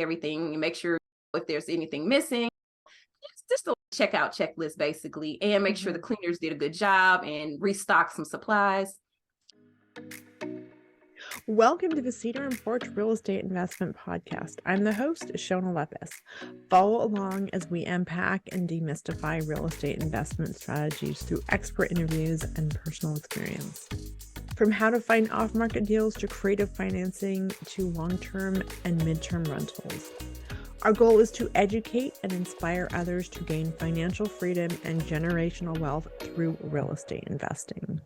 everything, and make sure if there's anything missing. It's just a checkout checklist, basically, and make sure the cleaners did a good job and restock some supplies. Welcome to the Cedar and Porch Real Estate Investment Podcast. I'm the host, Shona Lepis. Follow along as we unpack and demystify real estate investment strategies through expert interviews and personal experience. From how to find off-market deals to creative financing to long-term and mid-term rentals. Our goal is to educate and inspire others to gain financial freedom and generational wealth through real estate investing.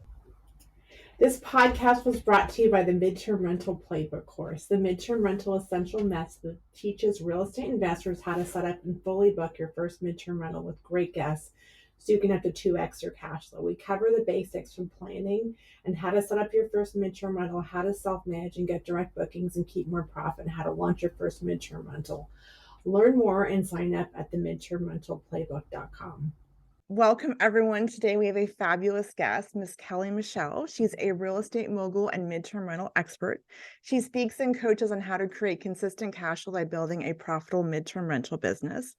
This podcast was brought to you by the Midterm Rental Playbook course. The Midterm Rental Essential Method teaches real estate investors how to set up and fully book your first midterm rental with great guests so you can have to 2x your cash flow. We cover the basics from planning and how to set up your first midterm rental, how to self-manage and get direct bookings and keep more profit, and how to launch your first midterm rental. Learn more and sign up at the midtermrentalplaybook.com. Welcome, everyone. Today we have a fabulous guest, Miss Kellie Michelle. She's a real estate mogul and midterm rental expert. She speaks and coaches on how to create consistent cash flow by building a profitable midterm rental business.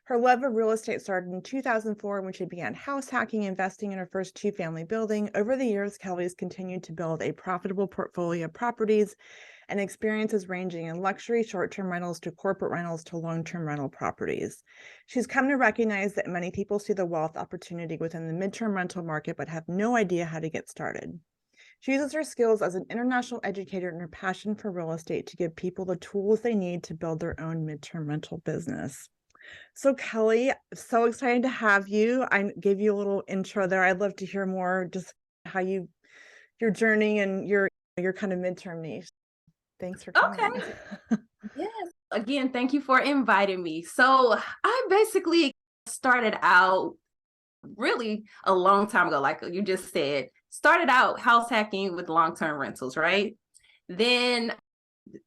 Her love of real estate started in 2004 when she began house hacking, investing in her first two-family building. Over the years, Kellie has continued to build a profitable portfolio of properties and experiences ranging in luxury, short-term rentals to corporate rentals to long-term rental properties. She's come to recognize that many people see the wealth opportunity within the midterm rental market but have no idea how to get started. She uses her skills as an international educator and her passion for real estate to give people the tools they need to build their own midterm rental business. So Kellie, so excited to have you. I gave you a little intro there. I'd love to hear more just how your journey and your kind of midterm niche. Thanks for coming. Okay. Yes. Again, thank you for inviting me. So I basically started out really a long time ago, like you just said, started out house hacking with long-term rentals, right? Then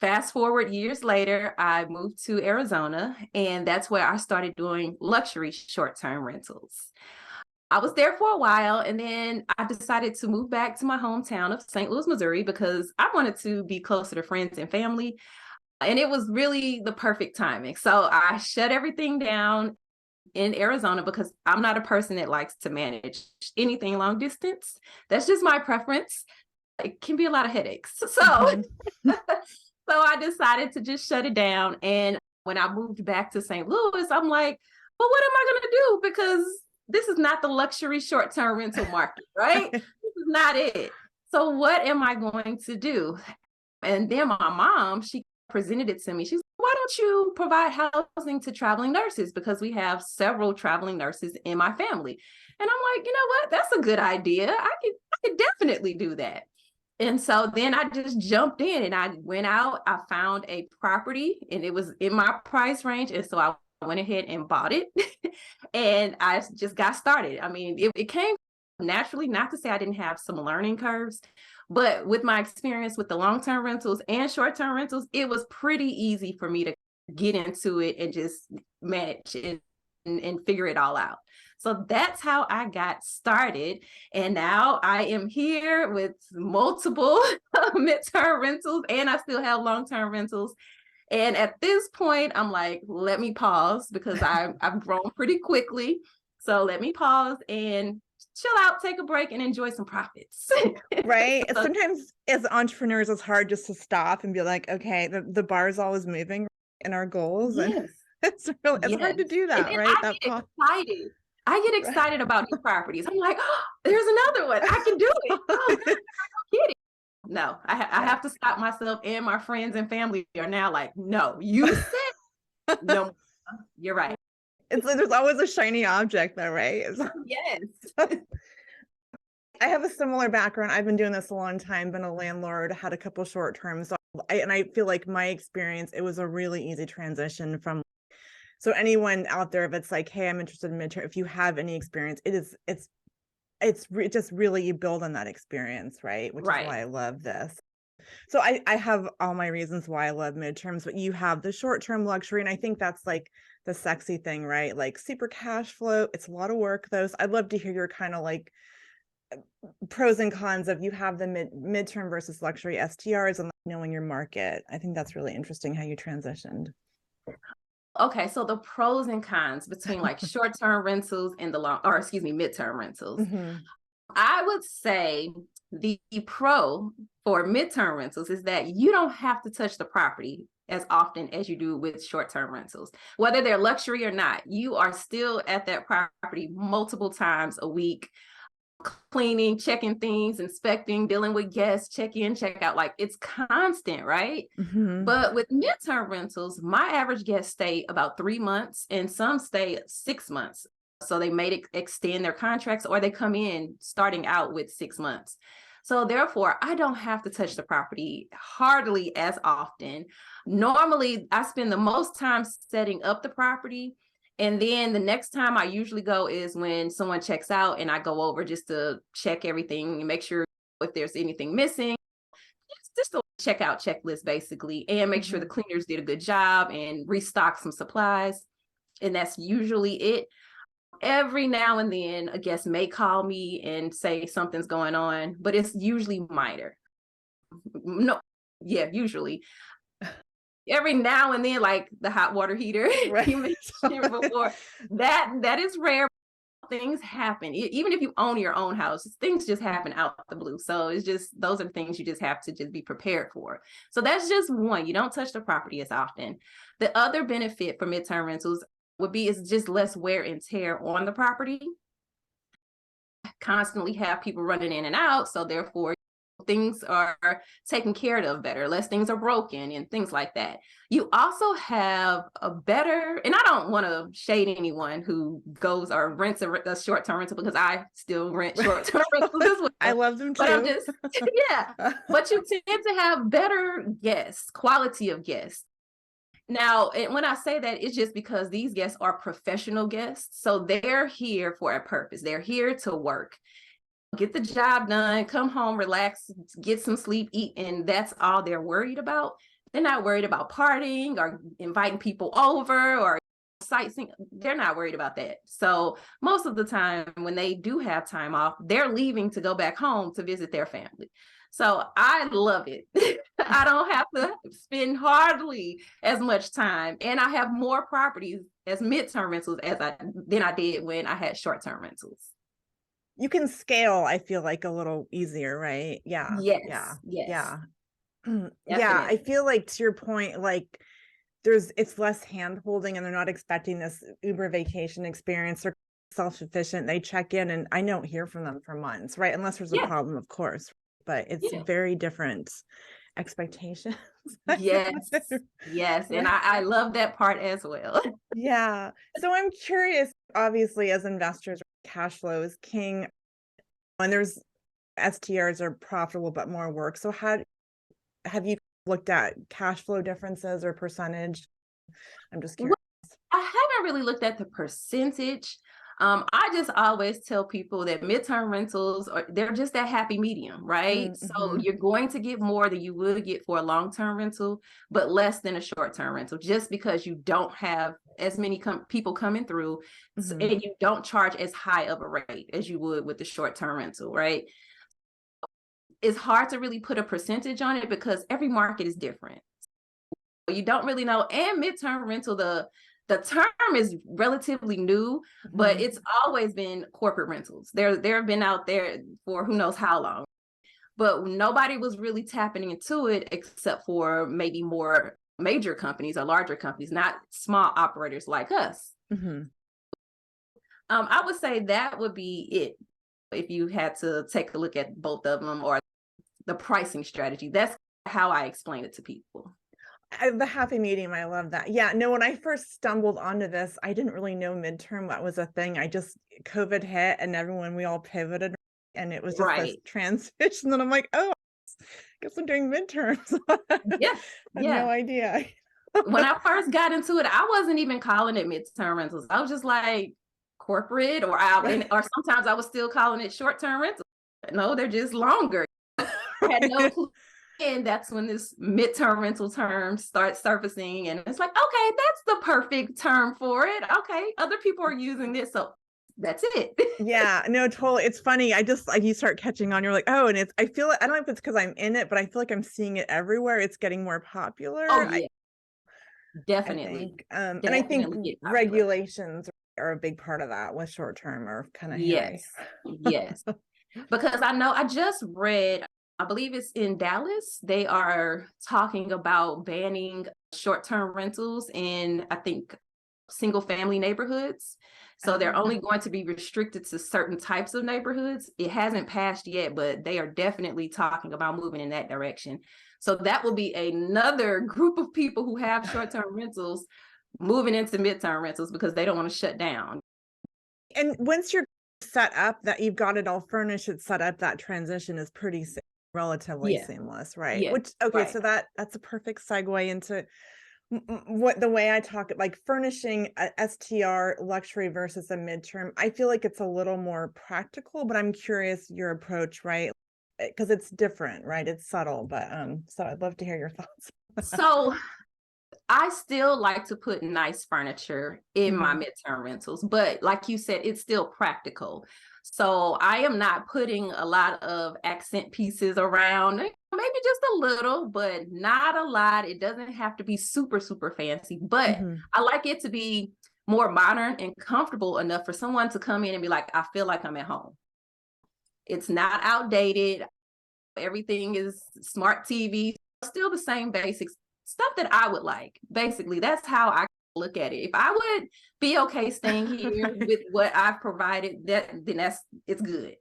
fast forward years later, I moved to Arizona, and that's where I started doing luxury short-term rentals. I was there for a while, and then I decided to move back to my hometown of St. Louis, Missouri, because I wanted to be closer to friends and family. And it was really the perfect timing. So I shut everything down in Arizona because I'm not a person that likes to manage anything long distance. That's just my preference. It can be a lot of headaches. So, so I decided to just shut it down. And when I moved back to St. Louis, I'm like, well, what am I going to do? Because this is not the luxury short-term rental market, right? This is not it. So what am I going to do? And then my mom, she presented it to me. She's like, why don't you provide housing to traveling nurses? Because we have several traveling nurses in my family. And I'm like, you know what? That's a good idea. I could definitely do that. And so then I just jumped in and I went out, I found a property and it was in my price range. And so I went ahead and bought it and I just got started. I mean, it came naturally, not to say I didn't have some learning curves, but with my experience with the long-term rentals and short-term rentals, it was pretty easy for me to get into it and just manage and figure it all out. So that's how I got started. And now I am here with multiple midterm rentals, and I still have long-term rentals. And at this point, I'm like, let me pause because I've grown pretty quickly. So let me pause and chill out, take a break, and enjoy some profits. Right. So, sometimes as entrepreneurs, it's hard just to stop and be like, okay, the bar is always moving in our goals. Yes. And it's hard to do that, right? I get excited about new properties. I'm like, oh, there's another one. I can do it. Oh, God, no kidding. No, I have to stop myself, and my friends and family are now like, no, you said no. You're right. It's like there's always a shiny object though, right? Yes. I have a similar background. I've been doing this a long time, been a landlord, had a couple short terms. And I feel like my experience, it was a really easy transition from. So anyone out there, if it's like, hey, I'm interested in midterm, if you have any experience, it's just really, you build on that experience, right? Which is why I love this. So I have all my reasons why I love midterms, but you have the short-term luxury. And I think that's like the sexy thing, right? Like super cash flow. It's a lot of work though. So I'd love to hear your kind of like pros and cons of you have the midterm versus luxury STRs and knowing your market. I think that's really interesting how you transitioned. Okay, so the pros and cons between like short-term rentals and midterm rentals. Mhm. I would say the pro for midterm rentals is that you don't have to touch the property as often as you do with short-term rentals. Whether they're luxury or not, you are still at that property multiple times a week, cleaning, checking things, inspecting, dealing with guests, check in, check out. Like it's constant, right? Mhm. But with midterm rentals, my average guest stay about 3 months and some stay 6 months. So they may extend their contracts or they come in starting out with 6 months. So therefore, I don't have to touch the property hardly as often. Normally, I spend the most time setting up the property. And then the next time I usually go is when someone checks out and I go over just to check everything and make sure if there's anything missing, just a checkout checklist basically, and make sure the Mhm. cleaners did a good job and restock some supplies. And that's usually it. Every now and then a guest may call me and say something's going on, but it's usually minor. No, yeah, usually. Every now and then, like the hot water heater Right. you mentioned before, that is rare. Things happen. Even if you own your own house, things just happen out the blue. So it's just those are the things you just have to just be prepared for. So that's just one. You don't touch the property as often. The other benefit for midterm rentals would be is just less wear and tear on the property. Constantly have people running in and out, so therefore things are taken care of better, less things are broken and things like that. You also have a better, and I don't want to shade anyone who goes or rents a short-term rental because I still rent short-term rentals as I well. love them But I'm too. just, yeah, but you tend to have better guests, quality of guests. Now, when I say that, it's just because these guests are professional guests. So they're here for a purpose. They're here to work, get the job done, come home, relax, get some sleep, eat, and that's all they're worried about. They're not worried about partying or inviting people over or sightseeing. They're not worried about that. So most of the time when they do have time off, they're leaving to go back home to visit their family. So I love it. I don't have to spend hardly as much time, and I have more properties as midterm rentals than I did when I had short-term rentals. You can scale, I feel like, a little easier, right? Yeah. Yeah. Yes, yes, Yeah. Yeah, I definitely. feel like to your point, like it's less hand holding and they're not expecting this Uber vacation experience. They're self-sufficient. They check in and I don't hear from them for months, right? Unless there's a Yeah, problem, of course. But it's yeah. very different expectations. Yes, yes, and Right. I love that part as well. Yeah. So I'm curious, obviously, as investors, cash flow is king. And there's STRs are profitable but more work. So how have you looked at cash flow differences or percentage? I'm just Well, curious. I haven't really looked at the percentage. I just always tell people that midterm rentals they're just that happy medium, right? So Mm-hmm. you're going to get more than you would get for a long-term rental, but less than a short-term rental, just because you don't have as many people coming through, Mm-hmm. and you don't charge as high of a rate as you would with the short-term rental, right? It's hard to really put a percentage on it because every market is different. You don't really know. And midterm rental, the term is relatively new, but Mm-hmm. it's always been corporate rentals. There have been out there for who knows how long, but nobody was really tapping into it except for maybe more major companies or larger companies, not small operators like us. Mm-hmm. I would say that would be it if you had to take a look at both of them or the pricing strategy. That's how I explain it to people. The happy medium, I love that. Yeah, no, when I first stumbled onto this, I didn't really know midterm that was a thing. I just COVID hit and we all pivoted and it was just this Right. transition. And I'm like, oh, I guess I'm doing midterms. I Yeah. had no Yeah. idea. When I first got into it, I wasn't even calling it midterm rentals. I was just like corporate, or sometimes I was still calling it short-term rentals. No, they're just longer. I had no Right. clue. And that's when this midterm rental term starts surfacing. And it's like, okay, that's the perfect term for it. Okay, other people are using this. So that's it. Yeah, no, totally. It's funny. I just like you start catching on, you're like, oh, and I feel I don't know if it's because I'm in it, but I feel like I'm seeing it everywhere. It's getting more Oh, popular. yeah. I Definitely. think. And I think Definitely get popular. regulations are a big part of that with short term are kind of hairy. Yes. Yes. Because I know I just read, I believe it's in Dallas, they are talking about banning short-term rentals in, I think, single family neighborhoods. So they're only going to be restricted to certain types of neighborhoods. It hasn't passed yet, but they are definitely talking about moving in that direction. So that will be another group of people who have short-term rentals moving into midterm rentals because they don't want to shut down. And once you're set up that you've got it all furnished and set up, that transition is pretty relatively Yeah. seamless, right? Yeah. Which, okay, Right. so that's a perfect segue into what the way I talk, like furnishing a STR luxury versus a midterm. I feel like it's a little more practical, but I'm curious your approach, right? Because it's different, right? It's subtle, but so I'd love to hear your thoughts. So I still like to put nice furniture in my Mhm. midterm rentals, but like you said, it's still practical. So I am not putting a lot of accent pieces around, maybe just a little, but not a lot. It doesn't have to be super, super fancy, but Mhm. I like it to be more modern and comfortable enough for someone to come in and be like, I feel like I'm at home. It's not outdated. Everything is smart TV, still the same basics, stuff that I would like. Basically, that's how I look at it. If I would be okay staying here with what I've provided, then it's good.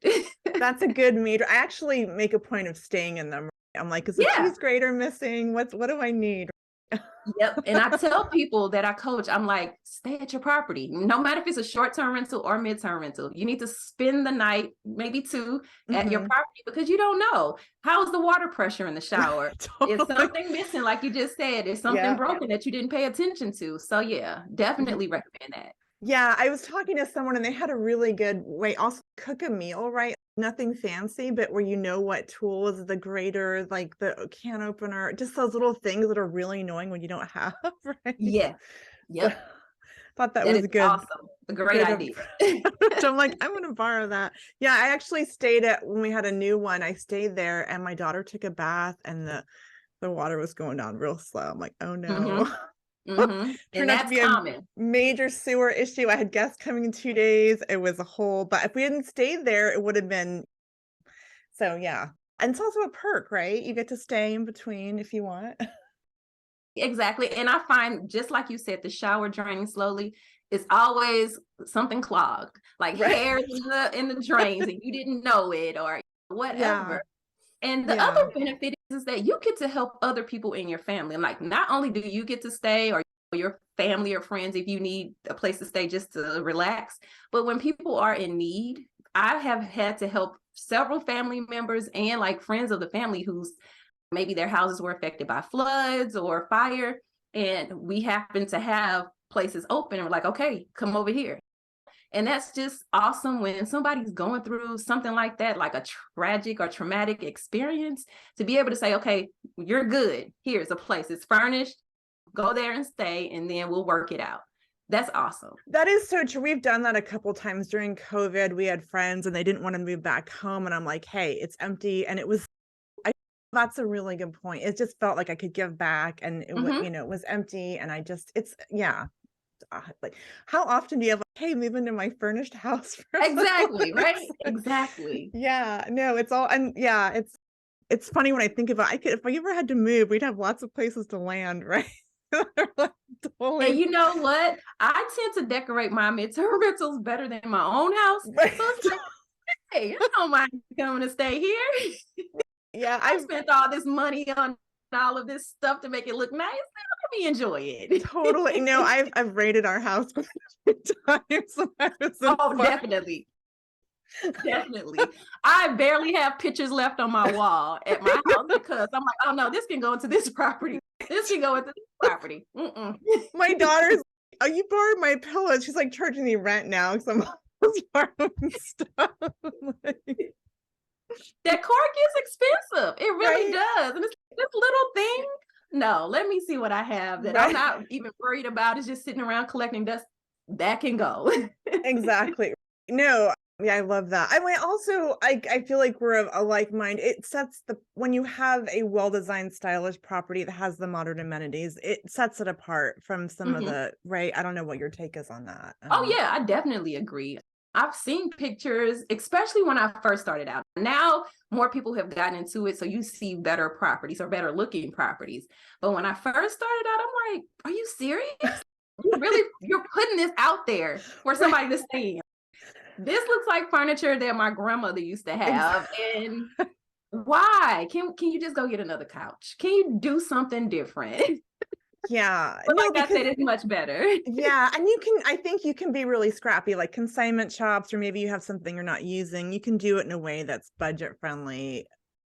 That's a good meter. I actually make a point of staying in them. I'm like, is the Yeah. cheese grater missing? What do I need? Yep. And I tell people that I coach, I'm like, stay at your property. No matter if it's a short-term rental or midterm rental, you need to spend the night, maybe two, at your Mhm. property because you don't know. How's the water pressure in the shower? Is Totally. something missing, like you just said? Is something Yeah. broken that you didn't pay attention to? So yeah, definitely recommend that. Yeah, I was talking to someone and they had a really good way also cook a meal, right? Nothing fancy, but where you know what tools, the grater, like the can opener, just those little things that are really annoying when you don't have, right? Yeah. So Yep. thought that That was is good. awesome. A great Good. idea. So I'm like, I'm gonna borrow that. Yeah, I actually stayed at when we had a new one, I stayed there and my daughter took a bath and the water was going down real slow. I'm like, oh no. Mm-hmm. Mm-hmm. And Turned out to that's be a common. major sewer issue. I had guests coming in 2 days. It was a whole, but if we hadn't stayed there, it would have been so yeah. And it's also a perk, right? You get to stay in between if you want. Exactly. And I find, just like you said, the shower draining slowly is always something clogged, like Right. hairs in the drains and you didn't know it or Yeah. whatever. And the Yeah. other benefit is that you get to help other people in your family. Like not only do you get to stay or your family or friends if you need a place to stay just to relax, but when people are in need, I have had to help several family members and like friends of the family whose maybe their houses were affected by floods or fire, and we happen to have places open and we're like, okay, come over here. And that's just awesome when somebody's going through something like that, like a tragic or traumatic experience, to be able to say, okay, you're good. Here's a place, it's furnished, go there and stay, and then we'll work it out. That's awesome. That is so true. We've done that a couple times during COVID. We had friends and they didn't want to move back home. And I'm like, hey, it's empty. And it was, I, that's a really good point. It just felt like I could give back and it was, Hmm. it was empty. And I just, it's, yeah. Like, how often do you have, like, hey, move into my furnished house for a little Exactly, bit? right? Exactly. Yeah, no, it's all, and yeah, it's funny when I think about, I could, if I ever had to move, we'd have lots of places to land, right? Like, And totally. you know what? I tend to decorate my midterm rentals better than my own house. So it's like, hey, I don't mind coming to stay here. Yeah, I I've spent all this money on all of this stuff to make it look nice. Let me enjoy totally, no, it. I've raided our house a few times when I was in Oh, Florida. definitely. Definitely. I barely have pictures left on my wall at my house because I'm like, oh no, this can go into this property. This can go into this property. Mm-mm. My daughter's like, oh, you borrowed my pillow. She's like charging me rent now because I'm always borrowing stuff. Like, That cork is expensive. It really right, does. And it's like, this little thing. No, let me see what I have that I'm right. not even worried about. It's just sitting around collecting dust. That can go. Exactly. No, Yeah, I love that. I mean, also, I feel like we're of a like mind. It sets when you have a well-designed, stylish property that has the modern amenities, it sets it apart from some of Mhm. the, right? I don't know what your take is on that. Oh yeah, I definitely agree. I've seen pictures, especially when I first started out. Now more people have gotten into it, so you see better properties or better looking properties. But when I first started out, I'm like, are you serious? You're putting this out there for Right. somebody to see. This looks like furniture that my grandmother used to have. Exactly. And why? Can you just go get another couch? Can you do something different? Yeah. But No, like I because said, it's much better. yeah, and I think you can be really scrappy, like consignment shops, or maybe you have something you're not using. You can do it in a way that's budget friendly.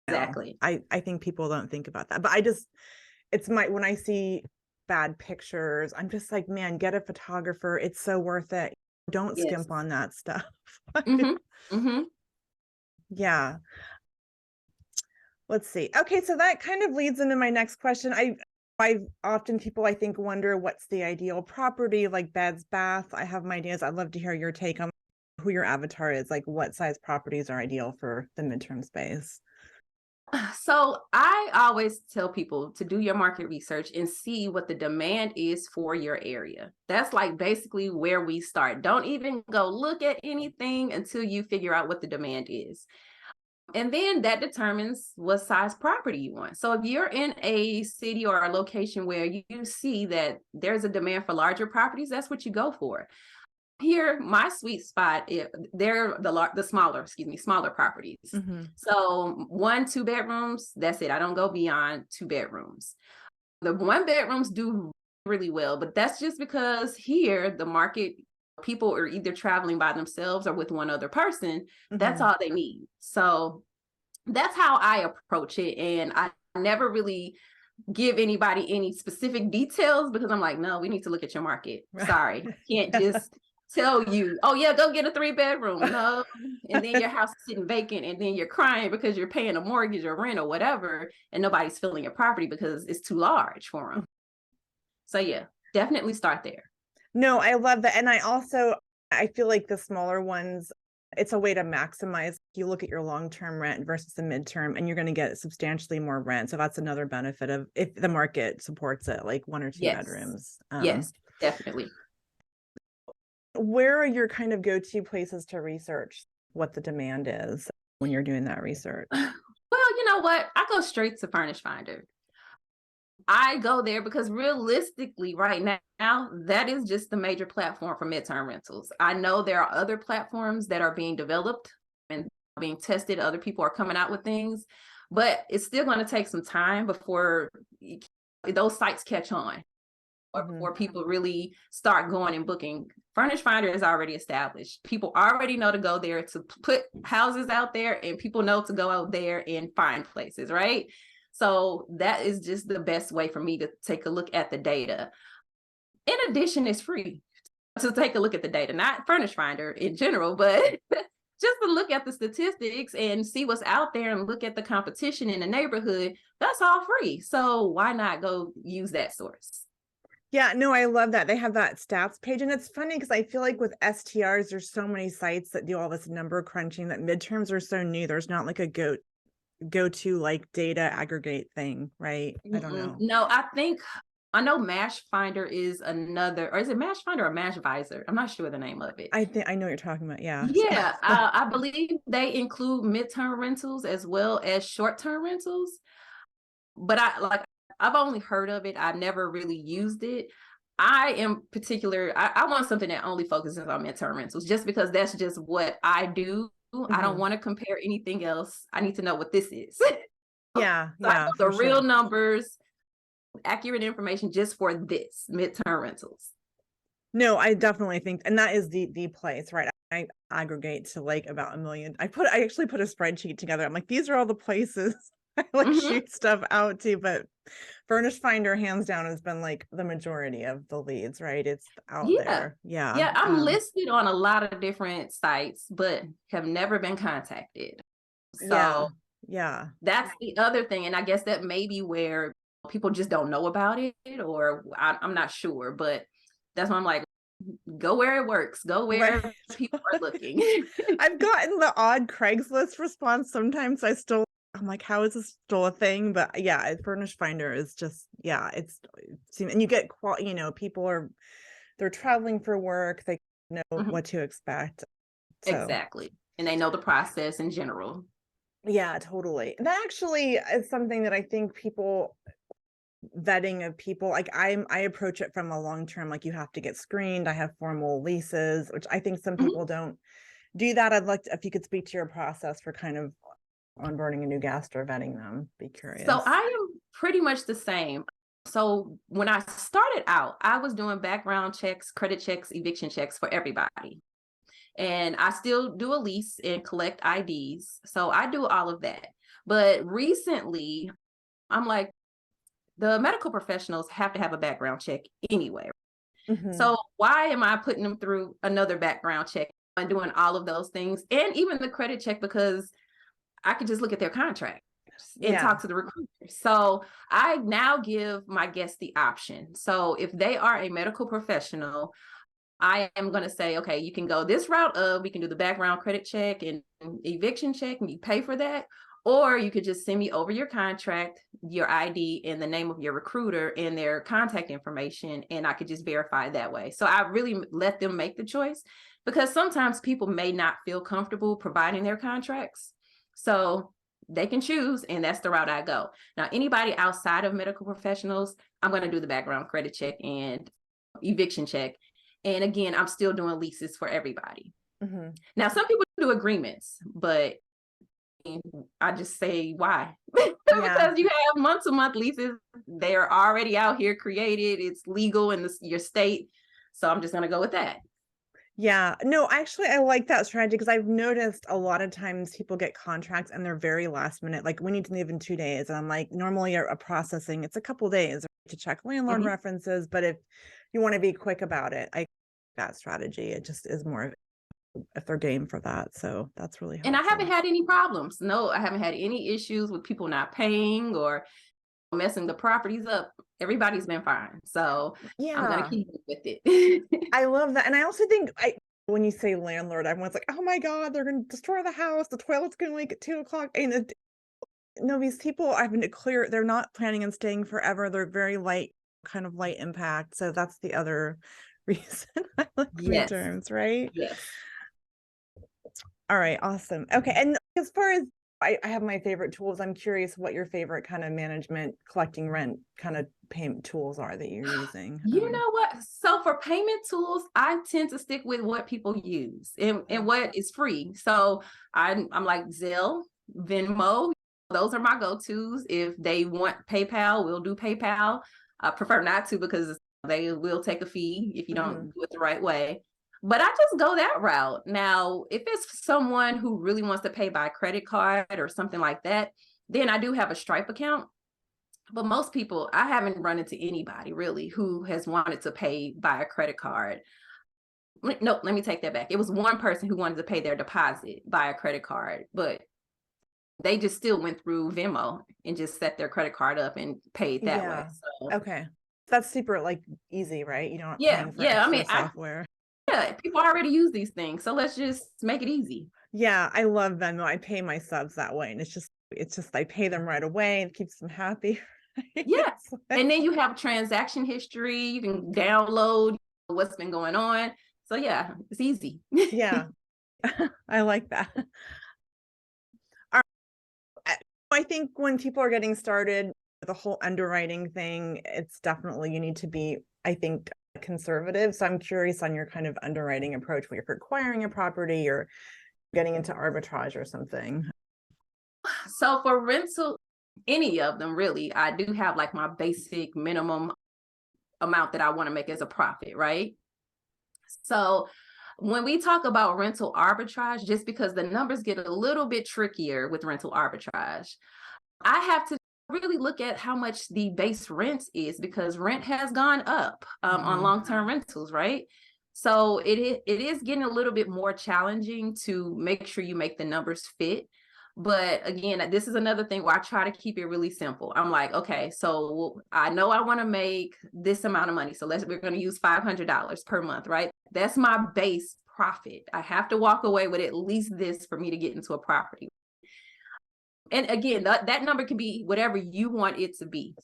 Exactly. I think people don't think about that. But it's when I see bad pictures, I'm just like, man, get a photographer. It's so worth it. Don't Yes. skimp on that stuff. Mm-hmm. Mm-hmm. Yeah. Let's see. Okay, so that kind of leads into my next question. I often people I think wonder what's the ideal property, like beds, bath. I have my ideas. I'd love to hear your take on who your avatar is, like what size properties are ideal for the midterm space. So I always tell people to do your market research and see what the demand is for your area. That's like basically where we start. Don't even go look at anything until you figure out what the demand is. And then that determines what size property you want. So if you're in a city or a location where you see that there's a demand for larger properties, that's what you go for. Here, my sweet spot, they're the smaller properties. Mm-hmm. So 1, 2 bedrooms, that's it. I don't go beyond 2 bedrooms. The 1 bedrooms do really well, but that's just because here the market, people are either traveling by themselves or with one other person. That's Mm-hmm. all they need. So that's how I approach it. And I never really give anybody any specific details because I'm like, no, we need to look at your market. Sorry. Can't just tell you, oh yeah, go get a 3 bedroom. No. And then your house is sitting vacant and then you're crying because you're paying a mortgage or rent or whatever, and nobody's filling your property because it's too large for them. So yeah, definitely start there. No, I love that. And I feel like the smaller ones, it's a way to maximize. You look at your long-term rent versus the midterm, and you're going to get substantially more rent. So that's another benefit of if the market supports it, like 1 or 2 Yes. bedrooms. Yes, definitely. Where are your kind of go-to places to research what the demand is when you're doing that research? Well, you know what? I go straight to Furnish Finder. I go there because realistically, right now, that is just the major platform for midterm rentals. I know there are other platforms that are being developed and being tested. Other people are coming out with things, but it's still going to take some time before those sites catch on or Mm-hmm. before people really start going and booking. Furnish Finder is already established. People already know to go there to put houses out there, and people know to go out there and find places, right? So that is just the best way for me to take a look at the data. In addition, it's free to take a look at the data, not Furnish Finder in general, but just to look at the statistics and see what's out there and look at the competition in the neighborhood. That's all free. So why not go use that source? Yeah, no, I love that. They have that stats page. And it's funny because I feel like with STRs, there's so many sites that do all this number crunching that midterms are so new. There's not like a go-to like data aggregate thing, right? I don't know. No, I know Mash Finder is another, or is it Mash Finder or Mash Visor? I'm not sure the name of it. I think I know what you're talking about. Yeah. Yeah, I believe they include midterm rentals as well as short-term rentals. But I've only heard of it. I've never really used it. I am particular. I want something that only focuses on midterm rentals, just because that's just what I do. I don't Mhm. want to compare anything else. I need to know what this is. Yeah, So I yeah, know the for real sure. numbers, accurate information just for this midterm rentals. No, I definitely think, and that is the place, right? I aggregate to like about 1 million. I actually put a spreadsheet together. I'm like, these are all the places I like Hmm. shoot stuff out to, but Furnish Finder hands down has been like the majority of the leads, right? It's out Yeah. there. Yeah. Yeah, I'm listed on a lot of different sites, but have never been contacted. Yeah. So Yeah. that's the other thing. And I guess that may be where people just don't know about it, or I'm not sure, but that's why I'm like, Go where it works. Go where Right. people are looking. I've gotten the odd Craigslist response. Sometimes I'm like, how is this still a thing? But yeah, Furnish Finder is just, yeah, and you get, they're traveling for work. They know Mhm. what to expect. So Exactly. And they know the process in general. yeah, totally. That actually is something that I think vetting of people, like I approach it from a long term, like you have to get screened. I have formal leases, which I think some Mhm. people don't do that. I'd like to, if you could speak to your process for kind of onboarding a new guest or vetting them, be So curious. I am pretty much the same. So when I started out, I was doing background checks, credit checks, eviction checks for everybody. And I still do a lease and collect IDs. So I do all of that. But recently, I'm like, the medical professionals have to have a background check anyway. Hmm. So why am I putting them through another background check and doing all of those things and even the credit check, because I could just look at their contract and Yeah. talk to the recruiter. So I now give my guests the option. So if they are a medical professional, I am going to say, okay, you can go this route of, we can do the background credit check and eviction check and you pay for that. Or you could just send me over your contract, your ID, and the name of your recruiter and their contact information, and I could just verify that way. So I really let them make the choice, because sometimes people may not feel comfortable providing their contracts. So they can choose, and that's the route I go. Now, anybody outside of medical professionals, I'm going to do the background credit check and eviction check. And again, I'm still doing leases for everybody. Hmm. Now, some people do agreements, but I just say why? Yeah. Because you have month-to-month leases. They're already out here created. It's legal in your state. So I'm just going to go with that. Yeah. No, actually, I like that strategy because I've noticed a lot of times people get contracts and they're very last minute. Like, we need to leave in 2 days. And I'm like, normally a processing, it's a couple days to check landlord Mhm. references. But if you want to be quick about it, I that strategy. It just is more of if they're game for that. So that's really And I haven't helpful. had any problems. No, I haven't had any issues with people not paying or messing the properties up. Everybody's been fine. So I'm going to Yeah. keep with it. I love that. And I also think when you say landlord, everyone's like, oh my God, they're going to destroy the house. The toilet's going to leak at 2 o'clock. And no, these people, I've been clear, they're not planning on staying forever. They're very light, kind of light impact. So that's the other reason I like Yes. midterms, right? Yes. All right, awesome. Okay, and as far as I have my favorite tools, I'm curious what your favorite kind of management, collecting rent kind of payment tools are that you're using. You know what? So for payment tools, I tend to stick with what people use and what is free. So I'm like Zelle, Venmo. Those are my go-tos. If they want PayPal, we'll do PayPal. I prefer not to, because they will take a fee if you Mhm. don't do it the right way. But I just go that route. Now, if it's someone who really wants to pay by credit card or something like that, then I do have a Stripe account. But most people, I haven't run into anybody really who has wanted to pay by a credit card. No, let me take that back. It was one person who wanted to pay their deposit by a credit card, but they just still went through Venmo and just set their credit card up and paid that way. Yeah. So Okay. That's super like easy, right? You're not yeah, paying for yeah. I mean, extra software. yeah, people already use these things, so let's just make it easy. Yeah, I love Venmo. I pay my subs that way, and it's just I pay them right away. It keeps them happy. Right? Yeah, It's like, and then you have transaction history. You can download what's been going on. So yeah, it's easy. yeah, I like that. All right. I think when people are getting started, the whole underwriting thing, it's definitely you need to be, I think, conservative. So I'm curious on your kind of underwriting approach when you're acquiring a property or getting into arbitrage or something. So for rental, any of them really, I do have like my basic minimum amount that I want to make as a profit, right? So when we talk about rental arbitrage, just because the numbers get a little bit trickier with rental arbitrage, I have to really look at how much the base rent is, because rent has gone up on Mhm. long-term rentals, right? So it is getting a little bit more challenging to make sure you make the numbers fit. But again, this is another thing where I try to keep it really simple. I'm like, okay, so I know I want to make this amount of money. So we're going to use $500 per month, right? That's my base profit. I have to walk away with at least this for me to get into a property. And again, that number can be whatever you want it to be.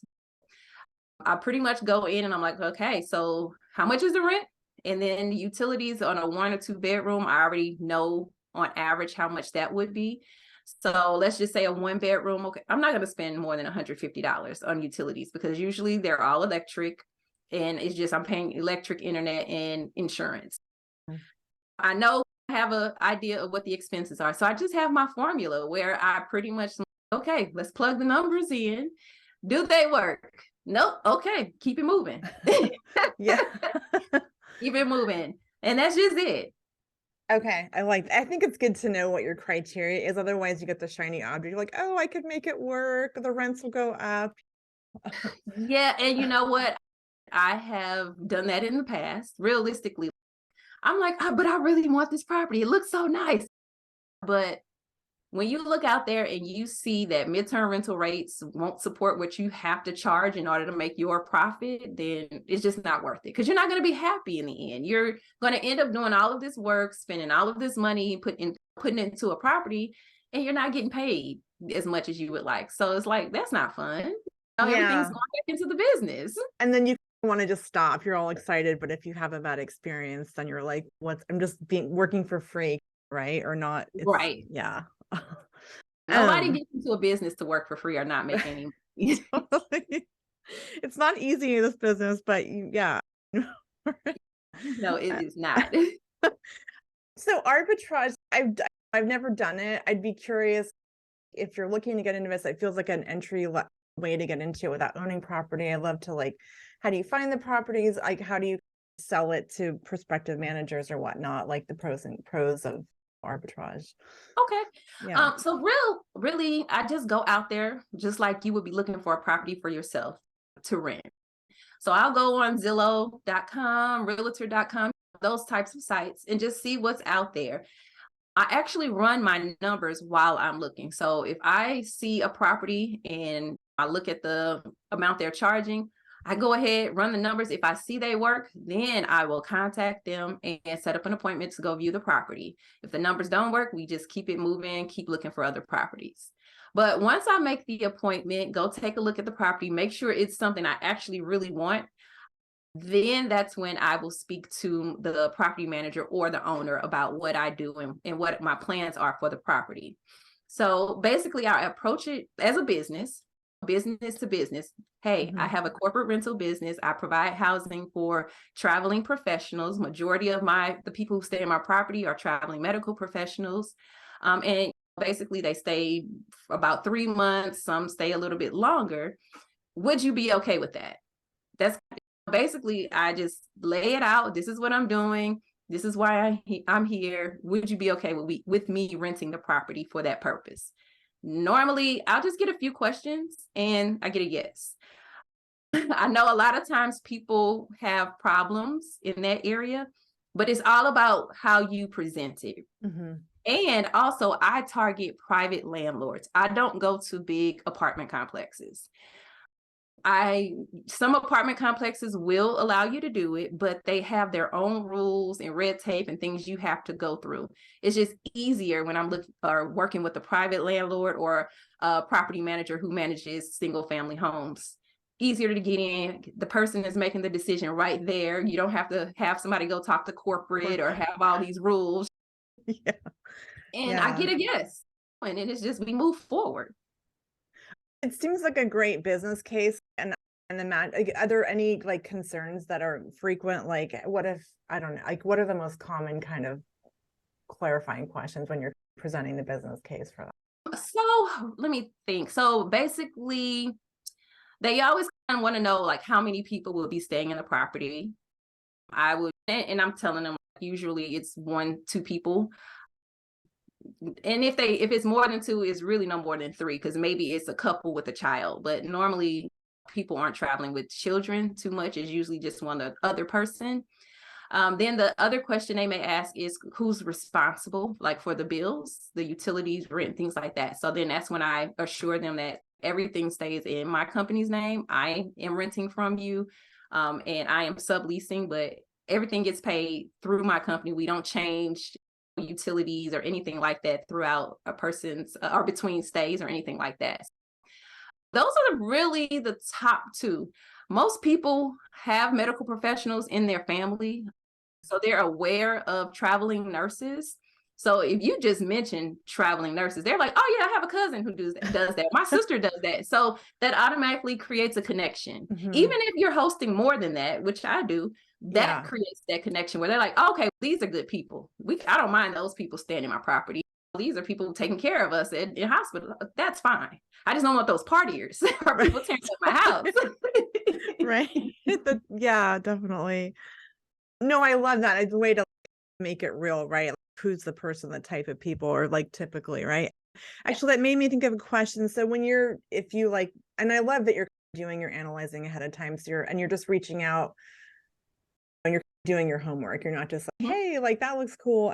I pretty much go in and I'm like, okay, so how much is the rent? And then the utilities on a 1 or 2 bedroom, I already know on average how much that would be. So let's just say a 1 bedroom. Okay, I'm not going to spend more than $150 on utilities because usually they're all electric, and it's just I'm paying electric, internet, and insurance. I know I have an idea of what the expenses are. So I just have my formula where I pretty much, okay, let's plug the numbers in. Do they work? Nope. Okay, keep it moving. Yeah. Keep it moving. And that's just it. Okay, I think it's good to know what your criteria is. Otherwise, you get the shiny object. You're like, oh, I could make it work. The rents will go up. Yeah, and you know what? I have done that in the past. Realistically, I'm like, but I really want this property. It looks so nice. But when you look out there and you see that midterm rental rates won't support what you have to charge in order to make your profit, then it's just not worth it because you're not going to be happy in the end. You're going to end up doing all of this work, spending all of this money, putting it into a property, and you're not getting paid as much as you would like. So it's like, that's not fun. Everything's going back into the business. And then you want to just stop. You're all excited, but if you have a bad experience, then you're like, I'm just working for free, right? Or not. Right. Yeah. Nobody gets into a business to work for free or not make any money. It's not easy in this business, but yeah. No, it is not. So arbitrage, I've never done it. I'd be curious if you're looking to get into this. It feels like an entry way to get into it without owning property. I love to how do you find the properties? Like, how do you sell it to prospective managers or whatnot? Like the pros of arbitrage. Okay. Yeah. So really, I just go out there just like you would be looking for a property for yourself to rent. So I'll go on Zillow.com, Realtor.com, those types of sites, and just see what's out there. I actually run my numbers while I'm looking. So if I see a property and I look at the amount they're charging, I go ahead, run the numbers. If I see they work, then I will contact them and set up an appointment to go view the property. If the numbers don't work, we just keep it moving, keep looking for other properties. But once I make the appointment, go take a look at the property, make sure it's something I actually really want. Then that's when I will speak to the property manager or the owner about what I do and what my plans are for the property. So basically, I approach it as a business to business. Hey, I have a corporate rental business. I provide housing for traveling professionals. Majority of the people who stay in my property are traveling medical professionals. And basically they stay for about 3 months. Some stay a little bit longer. Would you be okay with that? That's basically, I just lay it out. This is what I'm doing. This is why I'm here. Would you be okay with me renting the property for that purpose? Normally, I'll just get a few questions and I get a yes. I know a lot of times people have problems in that area, but it's all about how you present it. And also, I target private landlords. I don't go to big apartment complexes. Some apartment complexes will allow you to do it, but they have their own rules and red tape and things you have to go through. It's just easier when I'm working with a private landlord or a property manager who manages single family homes. Easier to get in. The person is making the decision right there. You don't have to have somebody go talk to corporate or have all these rules. Yeah. And I get a yes. And it's just, we move forward. It seems like a great business case. And are there any concerns that are frequent? Like, what if, I don't know, what are the most common kind of clarifying questions when you're presenting the business case for that? So let me think. So basically, they always kind of want to know how many people will be staying in the property. And I'm telling them usually it's 1, 2 people. And if it's more than 2, it's really no more than 3, because maybe it's a couple with a child. But normally people aren't traveling with children too much. It's usually just one other person. Then the other question they may ask is who's responsible, like for the bills, the utilities, rent, things like that. So then that's when I assure them that everything stays in my company's name. I am renting from you, and I am subleasing, but everything gets paid through my company. We don't change utilities or anything like that throughout a person's or between stays or anything like that. Those are really the top two. Most people have medical professionals in their family, so they're aware of traveling nurses. So if you just mention traveling nurses, they're like, oh yeah, I have a cousin who does that. My sister does that. So that automatically creates a connection. Even if you're hosting more than that, which I do, that creates that connection where they're like, oh, okay, these are good people. I don't mind those people staying in my property. These are people taking care of us in hospital. That's fine. I just don't want those partiers or people tearing up my house. Right. Yeah, definitely. No, I love that. It's a way to make it real, right? Like, who's the person, the type of people, or like typically, right? Actually, that made me think of a question. So if you like, and I love that you're doing your analyzing ahead of time, so you're just reaching out when you're doing your homework. You're not just like, hey, like that looks cool.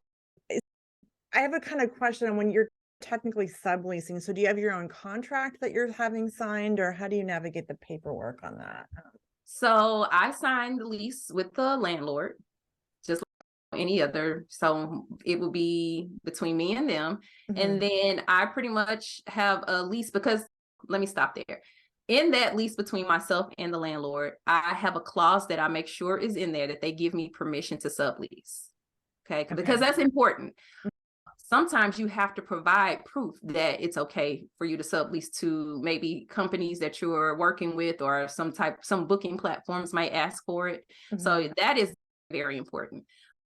I have a kind of question on when you're technically subleasing. So do you have your own contract that you're having signed, or how do you navigate the paperwork on that? So I signed the lease with the landlord, just like any other. So it will be between me and them. And then I pretty much have a lease because, let me stop there. In that lease between myself and the landlord, I have a clause that I make sure is in there that they give me permission to sublease. Okay. Because that's important. Sometimes you have to provide proof that it's okay for you to sublease to maybe companies that you're working with, or some booking platforms might ask for it. So that is very important.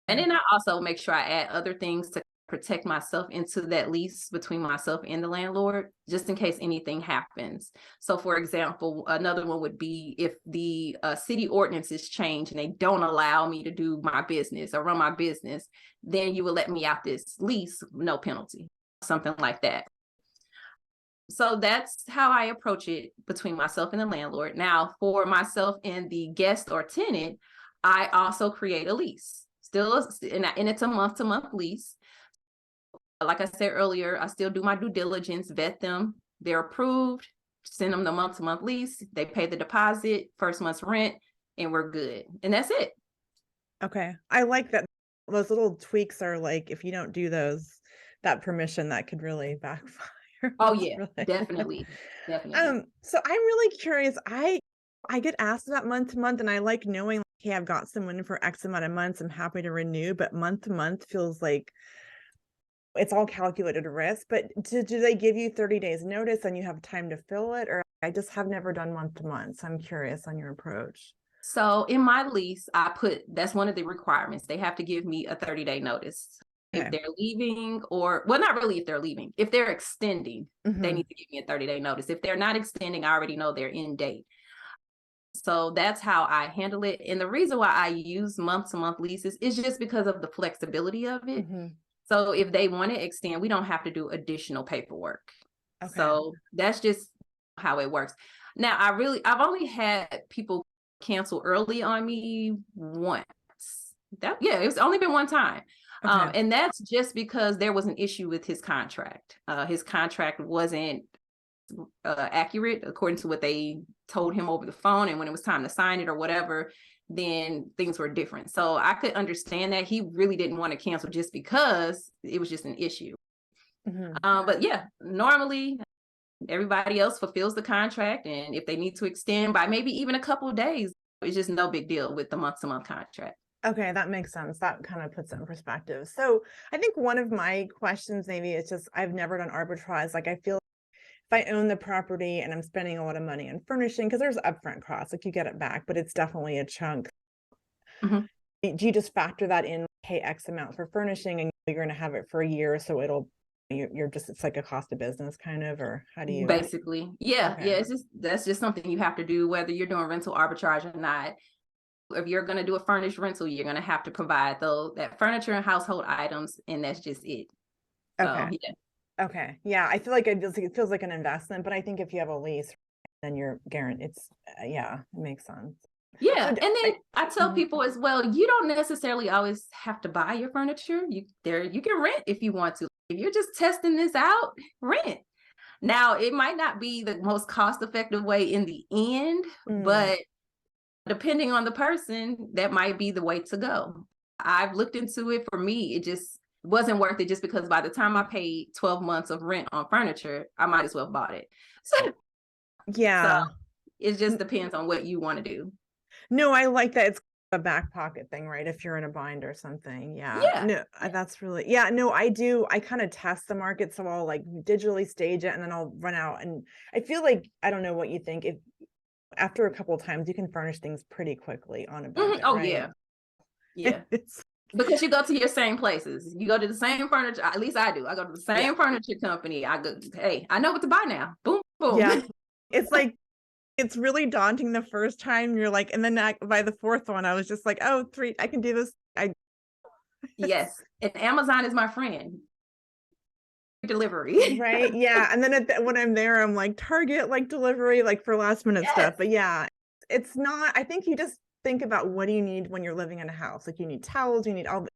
And then I also make sure I add other things to protect myself into that lease between myself and the landlord, just in case anything happens. So for example, another one would be if the city ordinances change and they don't allow me to do my business or run my business, then you will let me out this lease, no penalty, something like that. So that's how I approach it between myself and the landlord. Now, for myself and the guest or tenant, I also create a lease. And it's a month-to-month lease. Like I said earlier, I still do my due diligence, vet them. They're approved, send them the month-to-month lease. They pay the deposit, first month's rent, and we're good. And that's it. Okay. I like that. Those little tweaks are like, if you don't do those, that permission, that could really backfire. Oh yeah, definitely. Definitely. So I'm really curious. I get asked about month to month, and I like knowing, like, hey, I've got someone for X amount of months. I'm happy to renew, but month to month feels like it's all calculated risk. But do they give you 30 days notice and you have time to fill it? Or I just have never done month to month. So I'm curious on your approach. So in my lease, that's one of the requirements. They have to give me a 30-day notice. If they're leaving, or well, not really if they're leaving. If they're extending, they need to give me a 30-day notice. If they're not extending, I already know their end date. So that's how I handle it. And the reason why I use month-to-month leases is just because of the flexibility of it. So if they want to extend, we don't have to do additional paperwork. So that's just how it works. Now, I've only had people cancel early on me once. It's only been one time. And that's just because there was an issue with his contract. His contract wasn't accurate according to what they told him over the phone. And when it was time to sign it or whatever, then things were different. So I could understand that he really didn't want to cancel just because it was just an issue. But yeah, normally everybody else fulfills the contract. And if they need to extend by maybe even a couple of days, it's just no big deal with the month-to-month contract. Okay, that makes sense. That kind of puts it in perspective. So I think one of my questions maybe is just, I've never done arbitrage. Like, I feel if I own the property and I'm spending a lot of money on furnishing, because there's upfront costs, like you get it back, but it's definitely a chunk. Do you just factor that in, pay X amount for furnishing, and you're going to have it for a year, so it's like a cost of business kind of, or how do you? Basically, yeah, that's just something you have to do, whether you're doing rental arbitrage or not. If you're going to do a furnished rental, you're going to have to provide that furniture and household items, and that's just it. Okay. Okay. Yeah. I feel like it feels like an investment, but I think if you have a lease, then you're guaranteed. It makes sense. Yeah. So And then I tell Mhm. people as well, you don't necessarily always have to buy your furniture. You can rent if you want to. If you're just testing this out, rent. Now, it might not be the most cost-effective way in the end, Mm. but depending on the person, that might be the way to go. I've looked into it. For me, it just wasn't worth it, just because by the time I paid 12 months of rent on furniture, I might as well bought it. So Yeah. it just depends on what you want to do. No, I like that. It's a back pocket thing, right? If you're in a bind or something. Yeah. Yeah. No, that's really, yeah, no, I do. I kind of test the market. So I'll like digitally stage it and then I'll run out. And I feel like, I don't know what you think. If after a couple of times, you can furnish things pretty quickly on a budget, Oh, right? yeah. Yeah. It's, Because you go to your same places. You go to the same furniture. At least I do. I go to the yeah. same furniture company. I go, hey, I know what to buy now. Boom, boom. Yeah. It's like, it's really daunting the first time. You're like, and then by the fourth one, I was just like, oh, three, I can do this. Yes. And Amazon is my friend. Delivery. Right. Yeah. And then when I'm there, I'm like Target, like delivery, like for last minute stuff. Yes. But yeah, it's not, I think you just think about what do you need when you're living in a house? Like you need towels, you need all the,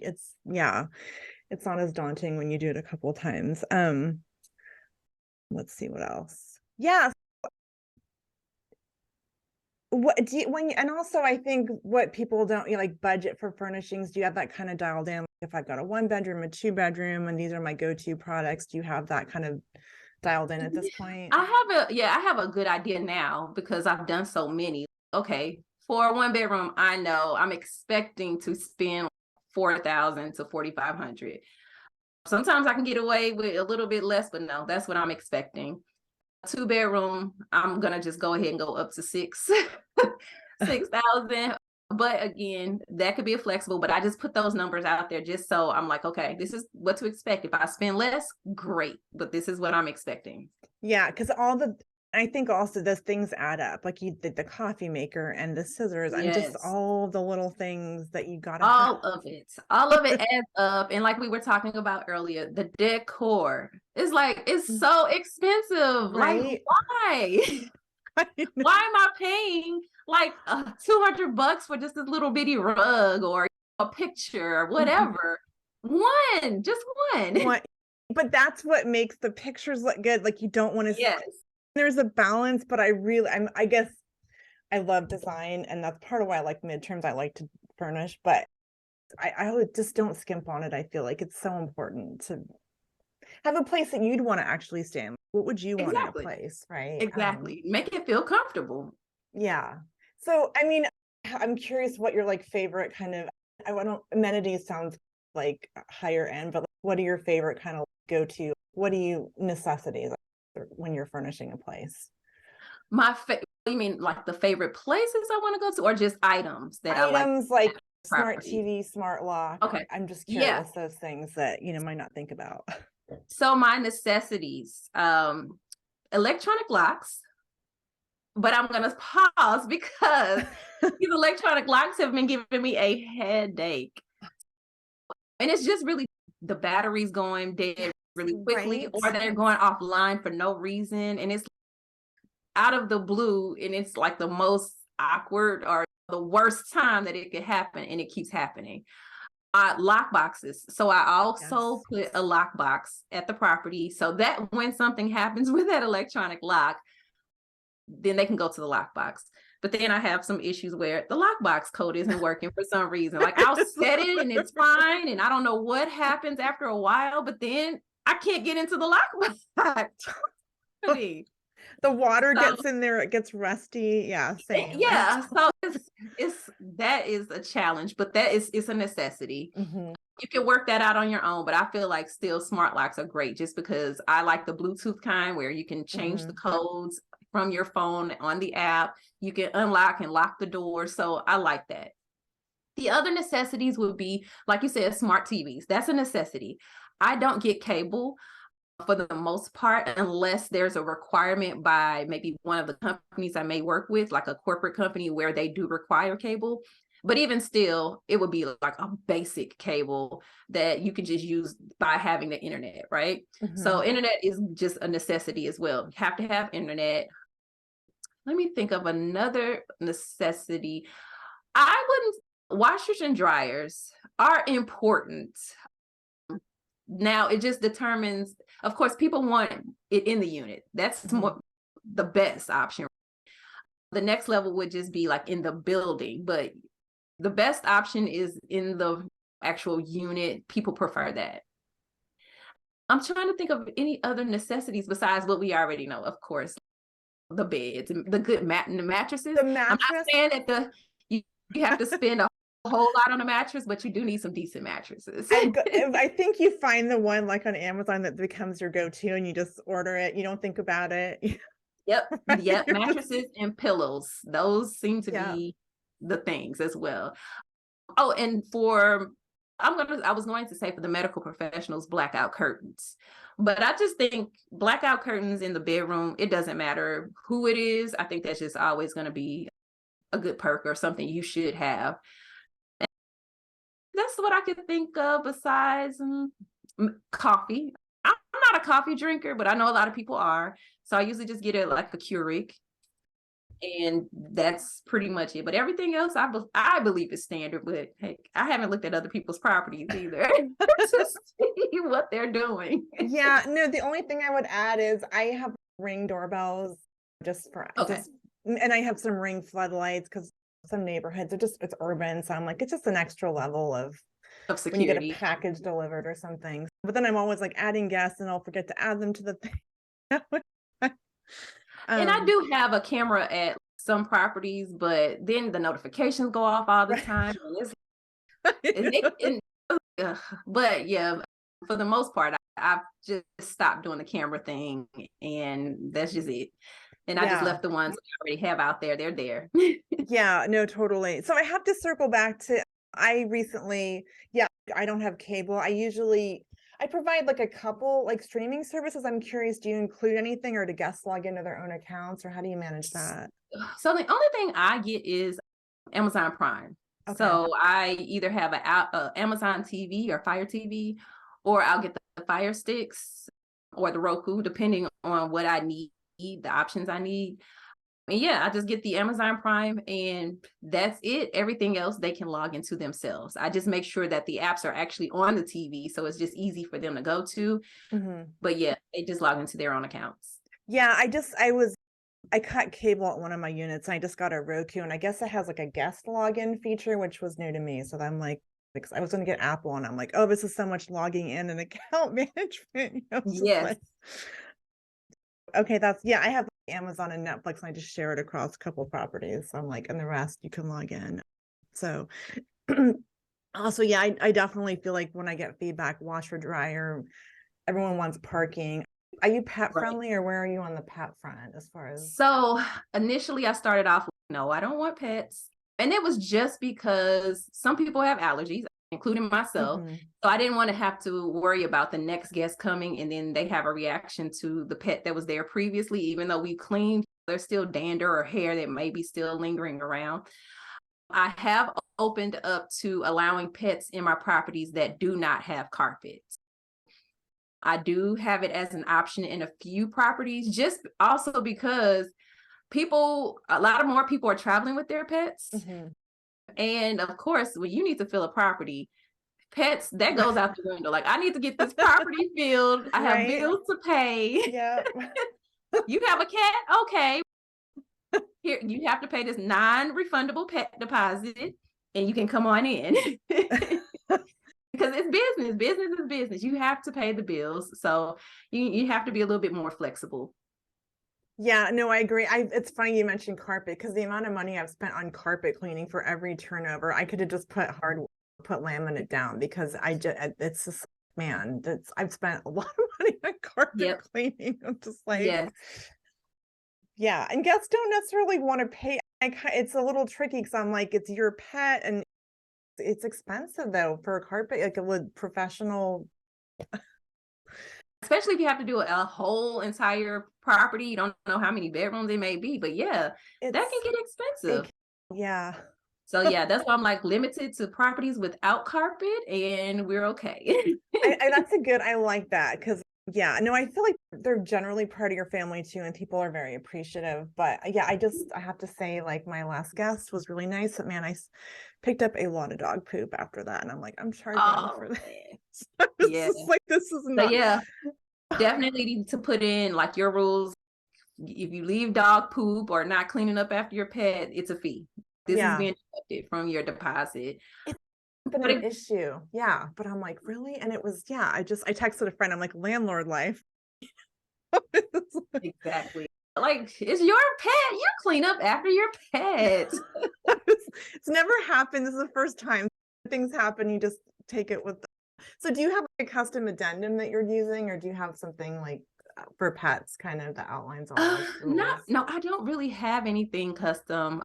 it's, yeah, it's not as daunting when you do it a couple of times. Let's see what else. Yeah. What do you, and also I think what people don't, like budget for furnishings, do you have that kind of dialed in? Like if I've got a 1 bedroom, a 2 bedroom, and these are my go-to products, do you have that kind of dialed in at this point? I have a good idea now because I've done so many. Okay. For a 1 bedroom, I know I'm expecting to spend 4,000 to 4,500. Sometimes I can get away with a little bit less, but no, that's what I'm expecting. 2 bedroom, I'm gonna just go ahead and go up to 6,000. But again, that could be a flexible, but I just put those numbers out there just so I'm like, okay, this is what to expect. If I spend less, great, but this is what I'm expecting. Yeah, because I think also those things add up, like you did the coffee maker and the scissors and just Yes. all the little things that you gotta have. All of it adds up. And like we were talking about earlier, the decor is like, it's so expensive. Like, Right? why? Why am I paying like $200 for just this little bitty rug or a picture or whatever? Just one. What? But that's what makes the pictures look good. Like you don't want to. Yes. There's a balance, but I guess I love design, and that's part of why I like midterms. I like to furnish, but I would just don't skimp on it. I feel like it's so important to have a place that you'd want to actually stay in. What would you want in a Exactly. place, right? Exactly. Make it feel comfortable. Yeah. So, I mean, I'm curious what your like favorite kind of, I don't, amenities sounds like higher end, but like, what are your favorite kind of go-to? What do you necessities when you're furnishing a place? You mean like the favorite places I want to go to, or just items that I like? Items like smart Property. TV, smart lock. Okay. I'm just Yeah. curious, those things that, might not think about. So my necessities, electronic locks, but I'm gonna pause because these electronic locks have been giving me a headache. And it's just really the batteries going dead really quickly, Right. or they're going offline for no reason. And it's out of the blue, and it's like the most awkward or the worst time that it could happen, and it keeps happening. Lock boxes. So I also put a lock box at the property so that when something happens with that electronic lock, then they can go to the lock box. But then I have some issues where the lockbox code isn't working for some reason. Like I'll set it and it's fine, and I don't know what happens after a while, but then I can't get into the lockbox. The water gets in there, it gets rusty. Yeah, same. Yeah, so that is a challenge, but it's a necessity. Mm-hmm. You can work that out on your own, but I feel like still smart locks are great just because I like the Bluetooth kind where you can change the codes from your phone on the app. You can unlock and lock the door. So I like that. The other necessities would be, like you said, smart TVs. That's a necessity. I don't get cable for the most part, unless there's a requirement by maybe one of the companies I may work with, like a corporate company where they do require cable. But even still, it would be like a basic cable that you can just use by having the internet, right? So internet is just a necessity as well. You have to have internet. let me think of another necessity. I wouldn't, washers and dryers are important. Now it just determines, of course, people want it in the unit. That's more the best option. The next level would just be like in the building, but the best option is in the actual unit. People prefer that. I'm trying to think of any other necessities besides what we already know, of course. The beds, the good the mattresses. The I'm not mattress. saying that you have to spend a whole lot on a mattress, but you do need some decent mattresses. I think you find the one like on Amazon that becomes your go-to and you just order it. You don't think about it. Yep. Right? Yep. Mattresses and pillows. Those seem to Yeah. be the things as well. Oh, and for I was going to say for the medical professionals, blackout curtains. But I just think blackout curtains in the bedroom, it doesn't matter who it is. I think that's just always going to be a good perk or something you should have. And that's what I could think of besides coffee. I'm not a coffee drinker, but I know a lot of people are. So I usually just get it like a Keurig. And that's pretty much it. But everything else, I believe is standard. But hey, I haven't looked at other people's properties either to see what they're doing. Yeah, no, the only thing I would add is I have Ring doorbells just for and I have some Ring floodlights because some neighborhoods are just, it's urban. So I'm like, it's just an extra level of security. When you get a package delivered or something. But then I'm always like adding guests and I'll forget to add them to the thing. And I do have a camera at some properties, but then the notifications go off all the time. But yeah, for the most part, I've just stopped doing the camera thing, and that's just it. And I just left the ones I already have out there. They're there. Yeah, no, totally. So I have to circle back to, I recently, I don't have cable. I provide like a couple like streaming services. I'm curious, do you include anything or do guests log into their own accounts or how do you manage that? So the only thing I get is Amazon Prime. Okay. So I either have a Amazon TV or Fire TV, or I'll get the Fire Sticks or the Roku, depending on what I need, the options I need. And I just get the Amazon Prime and that's it. Everything else they can log into themselves. I just make sure that the apps are actually on the TV. So it's just easy for them to go to. But they just log into their own accounts. Yeah, I cut cable at one of my units and I just got a Roku and I guess it has like a guest login feature, which was new to me. So I'm like, because I was going to get Apple and I'm like, oh, this is so much logging in and account management. Yes. Okay, I have Amazon and Netflix and I just share it across a couple properties. So I'm like, and the rest you can log in. So also, I definitely feel like when I get feedback, washer, dryer, everyone wants parking. Are you pet friendly or where are you on the pet front as far as? So initially I started off, no, I don't want pets. And it was just because some people have allergies, including myself. So I didn't want to have to worry about the next guest coming and then they have a reaction to the pet that was there previously, even though we cleaned, there's still dander or hair that may be still lingering around. I have opened up to allowing pets in my properties that do not have carpets. I do have it as an option in a few properties, just also because a lot of more people are traveling with their pets. And of course, when you need to fill a property, pets, that goes out the window. Like, I need to get this property filled. I have bills to pay. Yeah. You have a cat? Okay. Here, you have to pay this non-refundable pet deposit and you can come on in. Because it's business. Business is business. You have to pay the bills. So you have to be a little bit more flexible. Yeah, no, I agree. It's funny you mentioned carpet because the amount of money I've spent on carpet cleaning for every turnover, I could have just put laminate down because it's just, man, I've spent a lot of money on carpet cleaning. I'm just like, and guests don't necessarily want to pay. It's a little tricky because I'm like, it's your pet and it's expensive though for a carpet, like a professional. Especially if you have to do a whole entire property. You don't know how many bedrooms it may be, but that can get expensive. So that's why I'm like limited to properties without carpet and we're okay. I like that because Yeah, no, I feel like they're generally part of your family too, and people are very appreciative. But yeah, I have to say, like my last guest was really nice, but man, picked up a lot of dog poop after that, and I'm like, I'm charging for Oh this. man. It's Yeah. just like this is So not. yeah, definitely need to put in like your rules. If you leave dog poop or not cleaning up after your pet, it's a fee. This is Yeah, being deducted from your deposit. it's been But an issue. Yeah, but I'm like, really? And it was, yeah. I texted a friend. I'm like, landlord life. exactly. Like, it's your pet. You clean up after your pet. It's never happened. This is the first time things happen. You just take it with. So do you have a custom addendum that you're using, or do you have something like for pets kind of that outlines all those rules? No, I don't really have anything custom.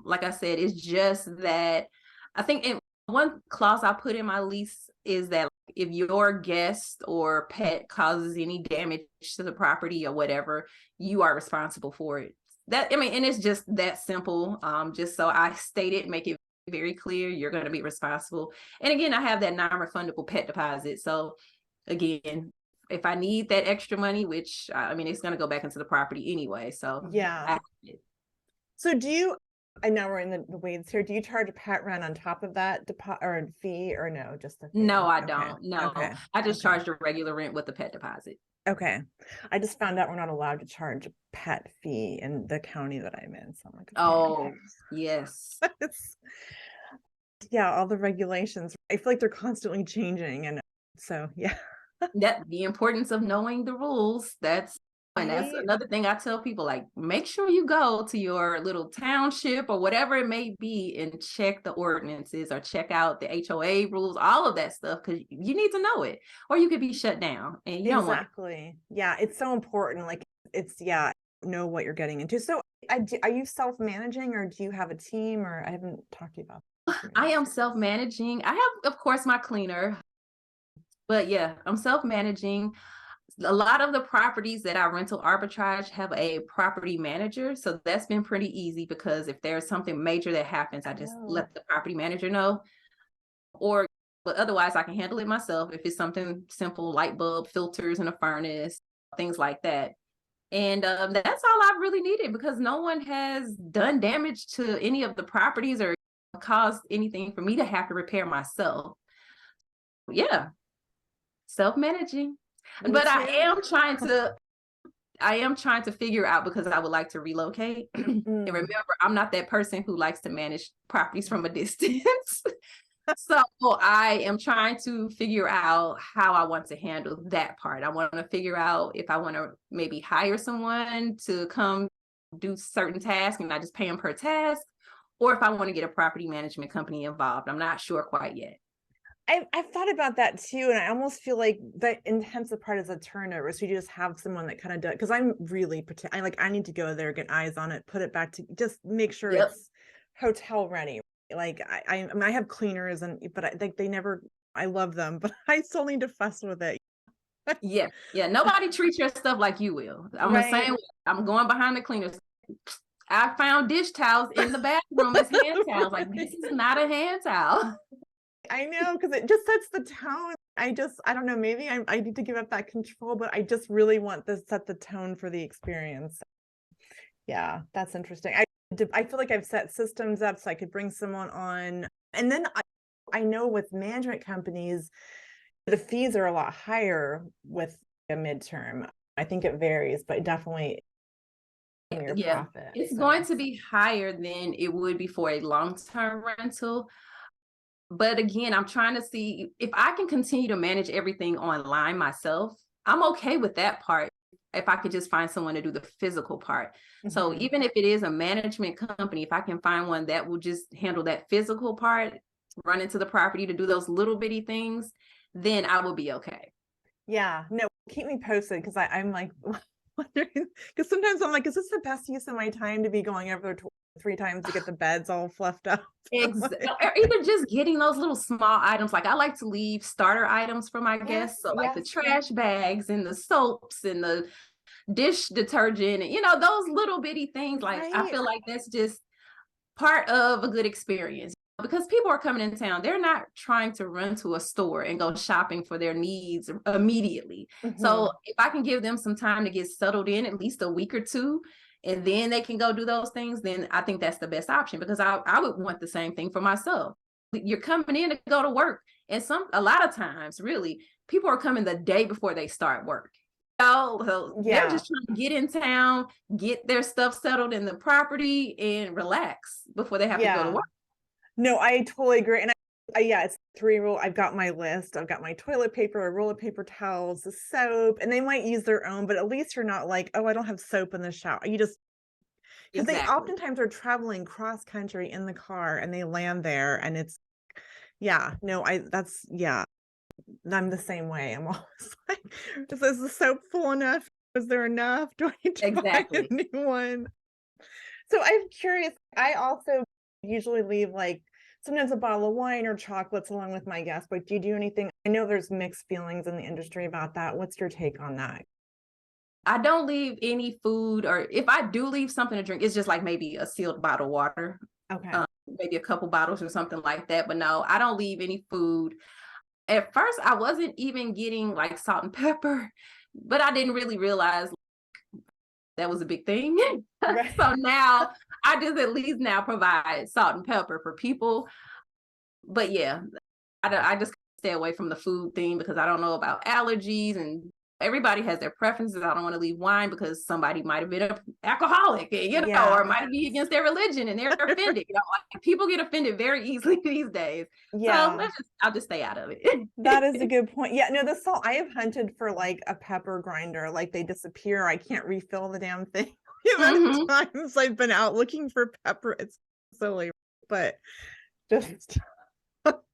Like I said, it's just that I think one clause I put in my lease is that if your guest or pet causes any damage to the property or whatever, you are responsible for it. That, I mean, and it's just that simple. Just so I state it, make it very clear, you're going to be responsible. And again, I have that non-refundable pet deposit. So again, if I need that extra money, which I mean, it's going to go back into the property anyway. So Yeah. So do you, I know we're in the weeds here. Do you charge a pet rent on top of that deposit or fee, or no, just the fee? No, I Okay. don't. No, Okay. I just charge the regular rent with the pet deposit. Okay. I just found out we're not allowed to charge a pet fee in the county that I'm in. So I'm like, Oh, yes. Yeah, all the regulations. I feel like they're constantly changing. And so, yeah. That the importance of knowing the rules. And that's Right? another thing I tell people, like, make sure you go to your little township or whatever it may be and check the ordinances or check out the HOA rules, all of that stuff, because you need to know it or you could be shut down and you don't want it. Exactly. Yeah, it's so important. Like yeah, know what you're getting into. So are you self-managing, or do you have a team? Or I haven't talked to you about this. I am self-managing. I have, of course, my cleaner, but yeah, I'm self-managing. A lot of the properties that I rental arbitrage have a property manager. So that's been pretty easy because if there's something major that happens, I just let the property manager know. But otherwise I can handle it myself if it's something simple, light bulb, filters in a furnace, things like that. And that's all I've really needed because no one has done damage to any of the properties or caused anything for me to have to repair myself. Yeah, self-managing. But I am trying to figure out, because I would like to relocate. And remember, I'm not that person who likes to manage properties from a distance. So I am trying to figure out how I want to handle that part. I want to figure out if I want to maybe hire someone to come do certain tasks and I just pay them per task, or if I want to get a property management company involved. I'm not sure quite yet. I've thought about that too, and I almost feel like the intensive part is a turnover. So you just have someone that kind of does, because I'm really I need to go there, get eyes on it, put it back to just make sure it's hotel ready. Like I have cleaners, but they never. I love them, but I still need to fuss with it. Yeah. Nobody treats your stuff like you will. I'm the same way. I'm going behind the cleaners. I found dish towels in the bathroom as hand towels. Like, this is not a hand towel. I know, because it just sets the tone. I don't know, maybe I need to give up that control, but I just really want to set the tone for the experience. Yeah, that's interesting. I feel like I've set systems up so I could bring someone on. And then I know with management companies, the fees are a lot higher with a midterm. I think it varies, but definitely your profit. It's going to be higher than it would be for a long-term rental. But again, I'm trying to see if I can continue to manage everything online myself. I'm okay with that part if I could just find someone to do the physical part. So even if it is a management company, if I can find one that will just handle that physical part, run into the property to do those little bitty things, then I will be okay. Yeah, no, keep me posted, because I'm like wondering, because sometimes I'm like, is this the best use of my time to be going over there 3 times to get the beds all fluffed up? Exactly. Or even just getting those little small items. Like, I like to leave starter items for my guests. So like the trash bags and the soaps and the dish detergent, and those little bitty things. Like, I feel like that's just part of a good experience. because people are coming in town. They're not trying to run to a store and go shopping for their needs immediately. So if I can give them some time to get settled in, at least a week or two, and then they can go do those things, then I think that's the best option, because I would want the same thing for myself. You're coming in to go to work. And a lot of times, really, people are coming the day before they start work. So they're just trying to get in town, get their stuff settled in the property, and relax before they have to go to work. No, I totally agree. And it's 3 rule. I've got my list. I've got my toilet paper, a roll of paper towels, the soap, and they might use their own, but at least you're not like, oh, I don't have soap in the shower. You just, because they oftentimes are traveling cross country in the car and they land there and it's, I'm the same way. I'm always like, is the soap full enough? Is there enough? Do I need to buy a new one? So I'm curious. I also usually leave like sometimes a bottle of wine or chocolates along with my guests, but do you do anything? I know there's mixed feelings in the industry about that. What's your take on that? I don't leave any food, or if I do leave something to drink, it's just like maybe a sealed bottle of water. Okay. Maybe a couple bottles or something like that. But no, I don't leave any food. At first, I wasn't even getting like salt and pepper, but I didn't really realize that was a big thing. Right. So now I just at least now provide salt and pepper for people. But yeah, I just stay away from the food thing because I don't know about allergies, and everybody has their preferences. I don't want to leave wine because somebody might have been an alcoholic, or might be against their religion and they're offended. Like, people get offended very easily these days. Yeah. So I'll just stay out of it. That is a good point. Yeah, no, the salt, I have hunted for like a pepper grinder, like they disappear. I can't refill the damn thing. The amount of times I've been out looking for pepper, it's silly, but just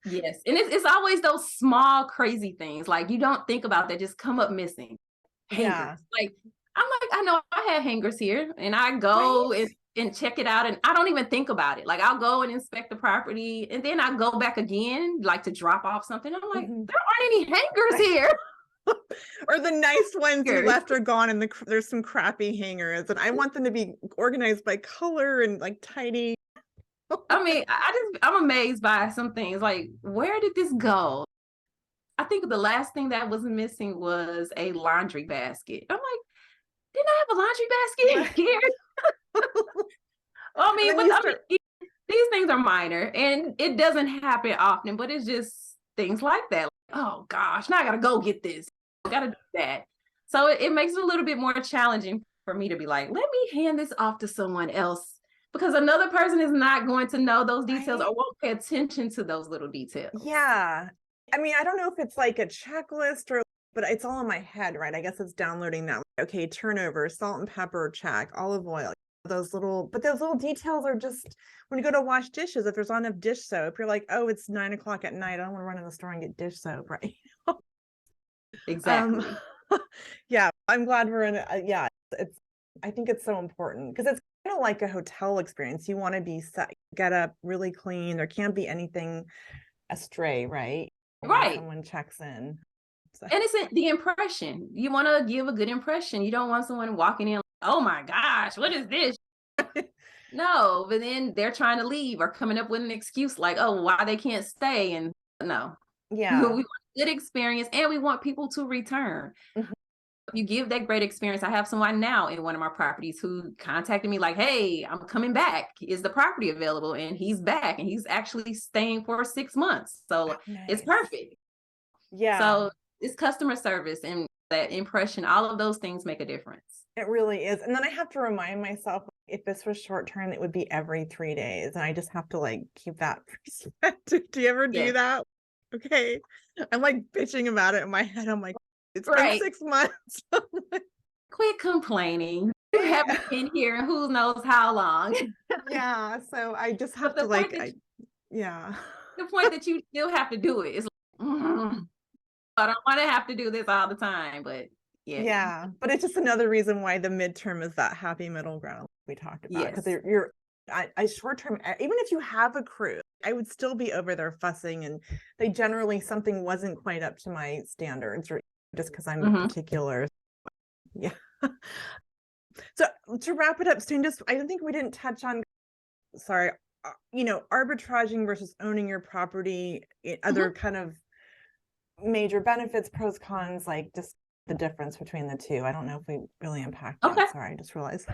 yes. And it's always those small crazy things like you don't think about that just come up missing. Hangers. Like I know I have hangers here, and I go and check it out, and I don't even think about it. Like I'll go and inspect the property, and then I go back again like to drop off something. I'm like, there aren't any hangers here. Or the nice ones you left are gone, and there's some crappy hangers, and I want them to be organized by color and like tidy. I mean, I'm amazed by some things. Like, where did this go? I think the last thing that was missing was a laundry basket. I'm like, didn't I have a laundry basket here? I mean, these things are minor, and it doesn't happen often, but it's just things like that. Like, oh gosh, now I gotta go get this. I gotta do that. So it makes it a little bit more challenging for me to be like, let me hand this off to someone else, because another person is not going to know those details or won't pay attention to those little details. Yeah. I mean, I don't know if it's like a checklist but it's all in my head, right? I guess it's downloading that. Okay, turnover, salt and pepper check, olive oil, those little details are just, when you go to wash dishes, if there's not enough dish soap, you're like, oh, it's 9 o'clock at night. I don't want to run in the store and get dish soap, right? Exactly. Yeah, I'm glad we're in I think it's so important because it's kind of like a hotel experience. You want to be set, get up really clean. There can't be anything astray, right? Right. When someone checks in. So. And it's the impression. You want to give a good impression. You don't want someone walking in like, oh my gosh, what is this? No, but then they're trying to leave or coming up with an excuse like, oh, why they can't stay. And no. Yeah. We want a good experience, and we want people to return. If you give that great experience, I have someone now in one of my properties who contacted me like, hey, I'm coming back. Is the property available? And he's back, and he's actually staying for 6 months. So It's perfect. Yeah. So it's customer service and that impression. All of those things make a difference. It really is. And then I have to remind myself, if this was short term, it would be every 3 days. And I just have to like keep that perspective. Do you ever do that? Okay. I'm like bitching about it in my head. I'm like, it's been 6 months. Quit complaining. You haven't been here who knows how long. Yeah. So I just have to like, the point that you still have to do it is like, I don't want to have to do this all the time, but yeah. But it's just another reason why the midterm is that happy middle ground we talked about. Because you're short term, even if you have a crew, I would still be over there fussing, and they generally, something wasn't quite up to my standards, or just because I'm particular. Yeah. So to wrap it up, Stan, I think we didn't touch on, sorry, arbitraging versus owning your property, Mhm. other kind of major benefits, pros, cons, like just the difference between the two. I don't know if we really unpacked Okay. that. Sorry, I just realized.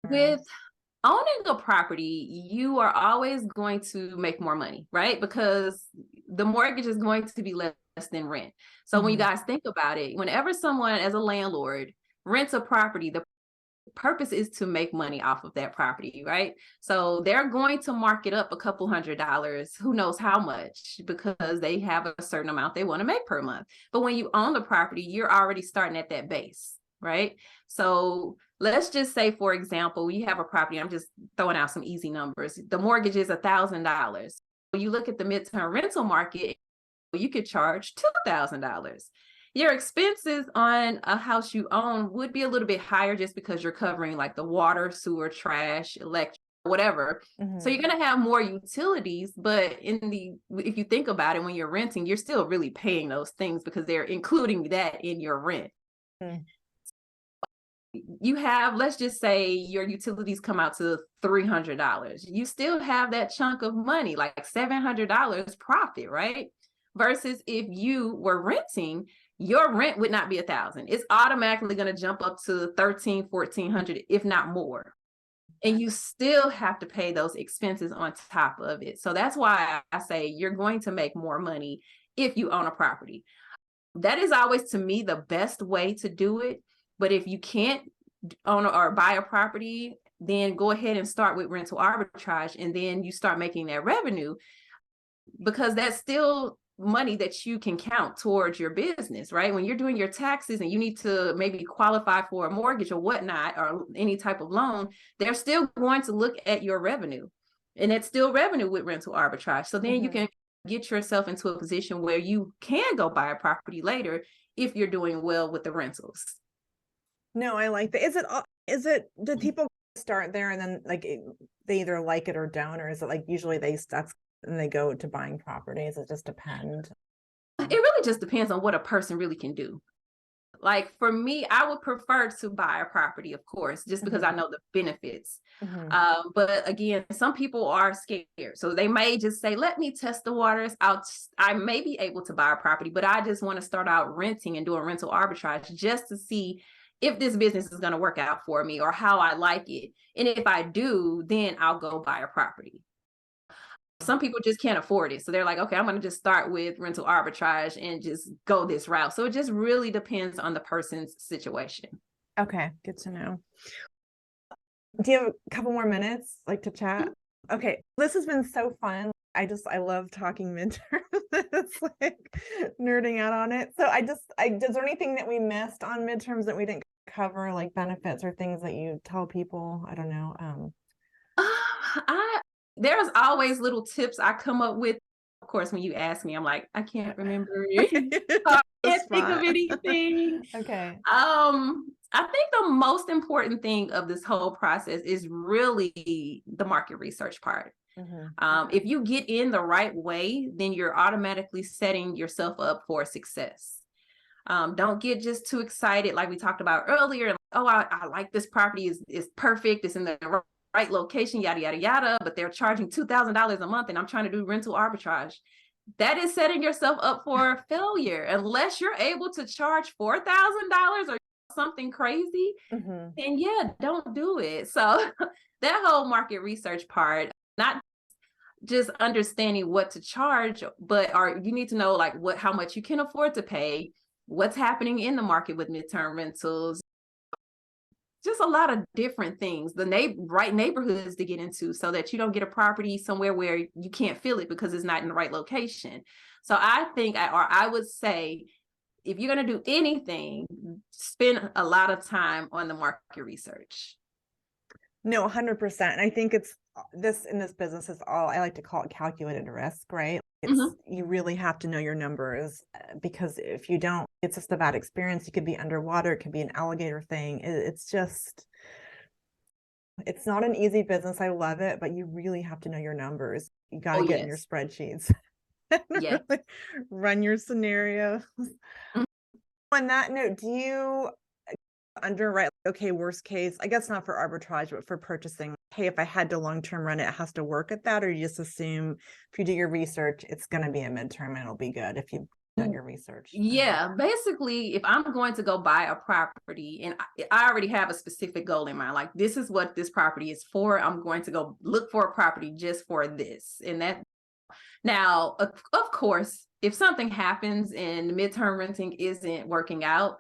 With owning a property, you are always going to make more money, right? Because the mortgage is going to be less than rent. So when you Mhm. guys think about it, whenever someone as a landlord rents a property, the purpose is to make money off of that property, right? So they're going to mark it up a couple $100s, who knows how much, because they have a certain amount they want to make per month. But when you own the property, you're already starting at that base, right? So let's just say, for example, you have a property. I'm just throwing out some easy numbers. The mortgage is $1,000. When you look at the midterm rental market, you could charge $2,000. Your expenses on a house you own would be a little bit higher just because you're covering like the water, sewer, trash, electric, whatever. So Mhm. you're going to have more utilities, but if you think about it, when you're renting, you're still really paying those things because they're including that in your rent. Mm. You have, let's just say your utilities come out to $300. You still have that chunk of money, like $700 profit, right? Versus if you were renting, your rent would not be 1,000. It's automatically going to jump up to 13, 1,400, if not more. And you still have to pay those expenses on top of it. So that's why I say you're going to make more money if you own a property. That is always, to me, the best way to do it. But if you can't own or buy a property, then go ahead and start with rental arbitrage, and then you start making that revenue, because that's still money that you can count towards your business, right? When you're doing your taxes and you need to maybe qualify for a mortgage or whatnot, or any type of loan, they're still going to look at your revenue, and it's still revenue with rental arbitrage. So then you Mhm. can get yourself into a position where you can go buy a property later if you're doing well with the rentals. No, I like that. Do people start there and then like they either like it or don't, or is it like usually that's and they go to buying properties? It just depend. It really just depends on what a person really can do. Like for me, I would prefer to buy a property, of course, just because Mhm. I know the benefits. Mhm. But again, some people are scared, so they may just say, "Let me test the waters. I may be able to buy a property, but I just want to start out renting and doing rental arbitrage just to see if this business is going to work out for me or how I like it. And if I do, then I'll go buy a property." Some people just can't afford it. So they're like, okay, I'm going to just start with rental arbitrage and just go this route. So it just really depends on the person's situation. Okay, good to know. Do you have a couple more minutes like to chat? Okay, this has been so fun. I love talking midterm. It's like nerding out on it. So is there anything that we missed on midterms that we didn't cover, like benefits or things that you tell people? I don't know. I There's always little tips I come up with. Of course, when you ask me, I'm like, I can't remember. I That's can't think of fine. anything. Okay. I think the most important thing of this whole process is really the market research part. Mhm. If you get in the right way, then you're automatically setting yourself up for success. Don't get just too excited, like we talked about earlier. Like, oh, I like this property, is perfect. It's in the right location, yada yada yada. But they're charging $2,000 a month, and I'm trying to do rental arbitrage. That is setting yourself up for failure unless you're able to charge $4,000 or something crazy. Mhm. Then yeah, don't do it. So that whole market research part, not just understanding what to charge, but you need to know like how much you can afford to pay, what's happening in the market with midterm rentals, just a lot of different things, the right neighborhoods to get into so that you don't get a property somewhere where you can't feel it because it's not in the right location. So I would say, if you're going to do anything, spend a lot of time on the market research. No, 100%. I think it's this in this business is all I like to call it calculated risk, right? Mhm. You really have to know your numbers because if you don't, it's just a bad experience. You could be underwater, it could be an alligator thing. It's not an easy business. I love it, but you really have to know your numbers. You got Oh to get in your yes. spreadsheets and Yes. really run your scenarios. Mhm. On that note, underwrite, okay, worst case, I guess not for arbitrage, but for purchasing. Hey, if I had to long-term rent, it has to work at that, or you just assume if you do your research, it's going to be a midterm and it'll be good if you've done your research. Yeah, basically, if I'm going to go buy a property and I already have a specific goal in mind, like this is what this property is for, I'm going to go look for a property just for this. And that now, of course, if something happens and midterm renting isn't working out,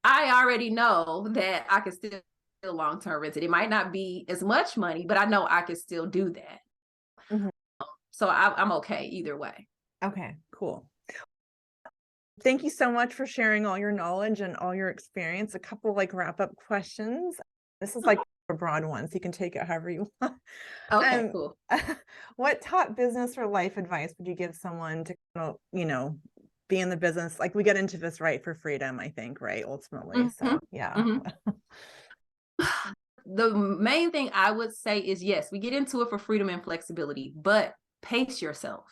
I already know that I can still long-term rent it. It might not be as much money, but I know I can still do that. Mhm. So I'm okay either way. Okay, cool. Thank you so much for sharing all your knowledge and all your experience. A couple like wrap-up questions. This is like a broad one, so you can take it however you want. Okay, cool. What top business or life advice would you give someone to, be in the business? Like we get into this, right, for freedom, I think, right, ultimately. So yeah. The main thing I would say is, yes, we get into it for freedom and flexibility, but pace yourself.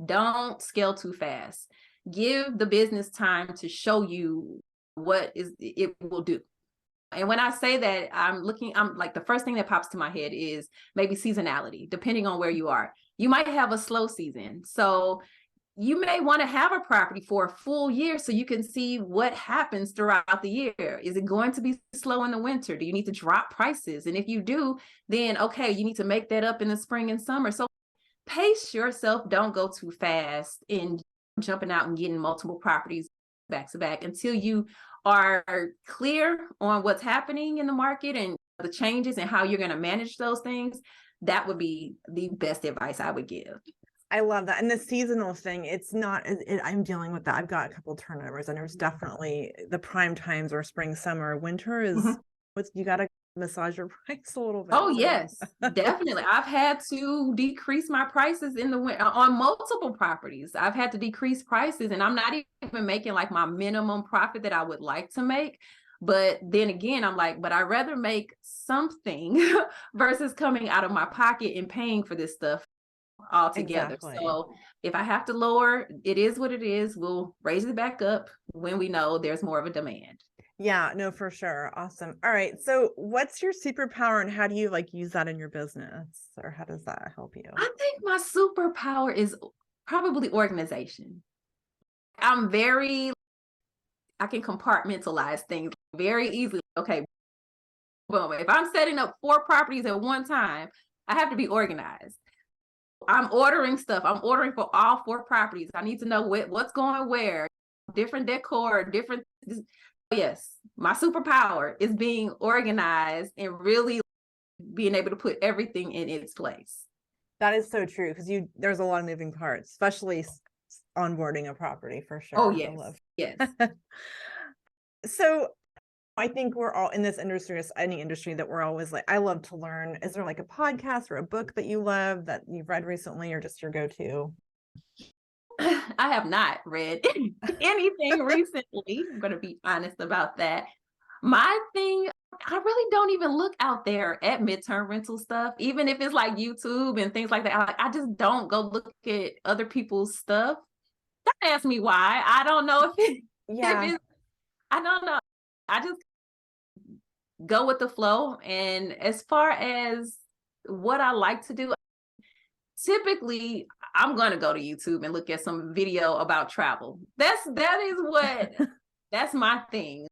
Don't scale too fast. Give the business time to show you what it will do. And when I say that, I'm like, the first thing that pops to my head is maybe seasonality, depending on where you are. You might have a slow season. So you may want to have a property for a full year so you can see what happens throughout the year. Is it going to be slow in the winter? Do you need to drop prices? And if you do, then okay, you need to make that up in the spring and summer. So pace yourself. Don't go too fast in jumping out and getting multiple properties back to back until you are clear on what's happening in the market and the changes and how you're going to manage those things. That would be the best advice I would give. I love that. And the seasonal thing, it's not, I'm dealing with that. I've got a couple turnovers, and there's definitely the prime times or spring, summer. Winter is you got to massage your price a little bit. Oh, yes, definitely. I've had to decrease my prices in the winter on multiple properties. I've had to decrease prices, and I'm not even making like my minimum profit that I would like to make. But then again, I'm like, but I'd rather make something versus coming out of my pocket and paying for this stuff altogether. Exactly. So if I have to lower, it is what it is. We'll raise it back up when we know there's more of a demand. Yeah, no, for sure. Awesome. All right. So what's your superpower, and how do you like use that in your business, or how does that help you? I think my superpower is probably organization. I can compartmentalize things very easily. Okay, boom. If I'm setting up 4 properties at one time, I have to be organized. I'm ordering stuff. I'm ordering for all 4 properties. I need to know what's going where, different decor, different. Yes, my superpower is being organized and really being able to put everything in its place. That is so true, because there's a lot of moving parts, especially onboarding a property, for sure. Oh, yes. Yes. So I think we're all in this industry, any industry, that we're always like, I love to learn. Is there like a podcast or a book that you love that you've read recently, or just your go-to? I have not read anything recently. I'm going to be honest about that. My thing, I really don't even look out there at midterm rental stuff, even if it's like YouTube and things like that. I just don't go look at other people's stuff. Don't ask me why. I don't know if I don't know. I just go with the flow. And as far as what I like to do, typically I'm going to go to YouTube and look at some video about travel. That's my thing.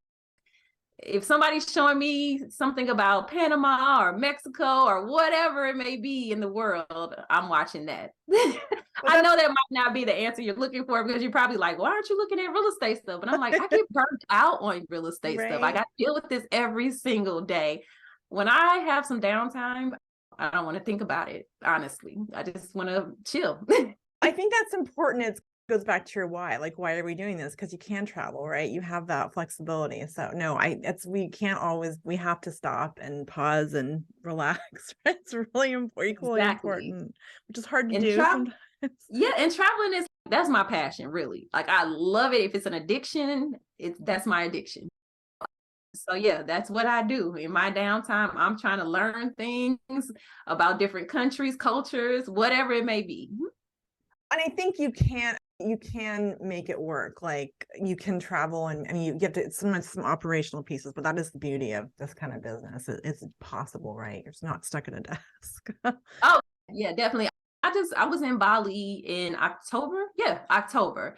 If somebody's showing me something about Panama or Mexico or whatever it may be in the world, I'm watching that. I know that might not be the answer you're looking for, because you're probably like, why aren't you looking at real estate stuff? But I'm like, I get burnt out on real estate stuff. I got to deal with this every single day. When I have some downtime, I don't want to think about it, honestly. I just want to chill. I think that's important. It goes back to your why. Like, why are we doing this? Because you can travel, right? You have that flexibility. So no, we have to stop and pause and relax. Right? It's really equally important, which is hard to do sometimes. Yeah, and traveling that's my passion, really. Like, I love it. If it's an addiction, that's my addiction. So yeah, that's what I do in my downtime. I'm trying to learn things about different countries, cultures, whatever it may be. And I think you can't you can make it work. Like you can travel and you get to sometimes some operational pieces, but that is the beauty of this kind of business. It's possible, right? You're not stuck at a desk. Oh, yeah, definitely. I was in Bali in October. Yeah, October.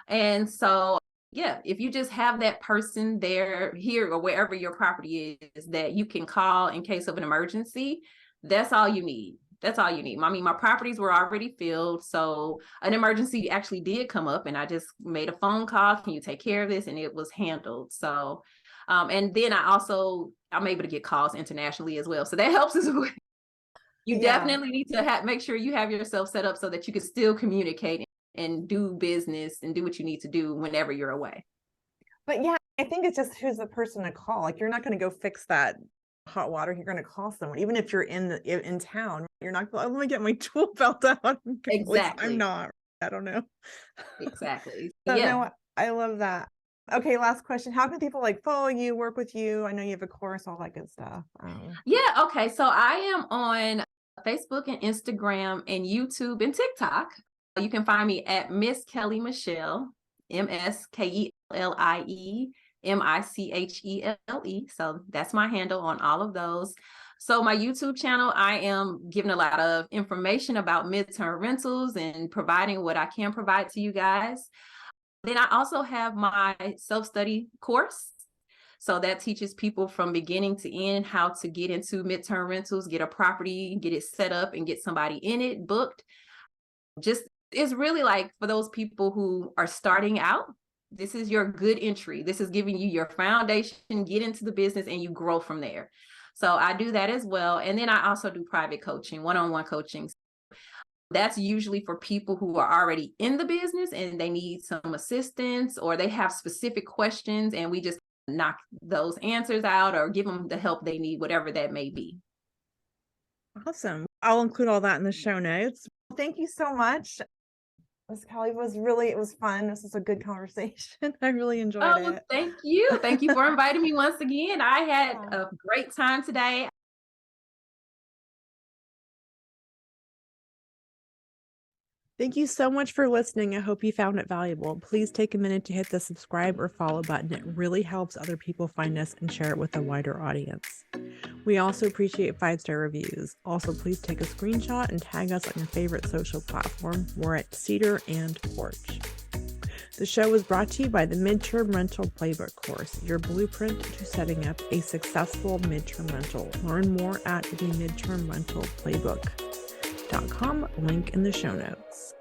And so, yeah, if you just have that person there, here, or wherever your property is that you can call in case of an emergency, that's all you need. That's all you need. I mean, my properties were already filled. So an emergency actually did come up and I just made a phone call. Can you take care of this? And it was handled. So, and then I'm able to get calls internationally as well. So that helps as well. You definitely need to make sure you have yourself set up so that you can still communicate and do business and do what you need to do whenever you're away. But yeah, I think it's just who's the person to call. Like you're not going to go fix that hot water. You're going to call someone, even if you're in town. You're not going, let me get my tool belt out. Exactly. I'm not. I don't know. Exactly. So, yeah. No, I love that. Okay, last question. How can people like follow you, work with you? I know you have a course, all that good stuff. Yeah. Okay. So I am on Facebook and Instagram and YouTube and TikTok. You can find me at Miss Kellie Michelle, MsKelliemichelle. So that's my handle on all of those. So my YouTube channel, I am giving a lot of information about midterm rentals and providing what I can provide to you guys. Then I also have my self-study course. So that teaches people from beginning to end how to get into midterm rentals, get a property, get it set up and get somebody in it, booked. Just it's really like for those people who are starting out, this is your good entry. This is giving you your foundation, get into the business and you grow from there. So I do that as well. And then I also do private coaching, one-on-one coaching. That's usually for people who are already in the business and they need some assistance or they have specific questions and we just knock those answers out or give them the help they need, whatever that may be. Awesome. I'll include all that in the show notes. Thank you so much. Ms. Kellie, it was fun. This was a good conversation. I really enjoyed it. Thank you. Thank you for inviting me once again. I had a great time today. Thank you so much for listening. I hope you found it valuable. Please take a minute to hit the subscribe or follow button. It really helps other people find us and share it with a wider audience. We also appreciate 5-star reviews. Also, please take a screenshot and tag us on your favorite social platform. We're at Cedar and Porch. The show was brought to you by the Midterm Rental Playbook course, your blueprint to setting up a successful midterm rental. Learn more at the Midterm Rental Playbook.com, link in the show notes.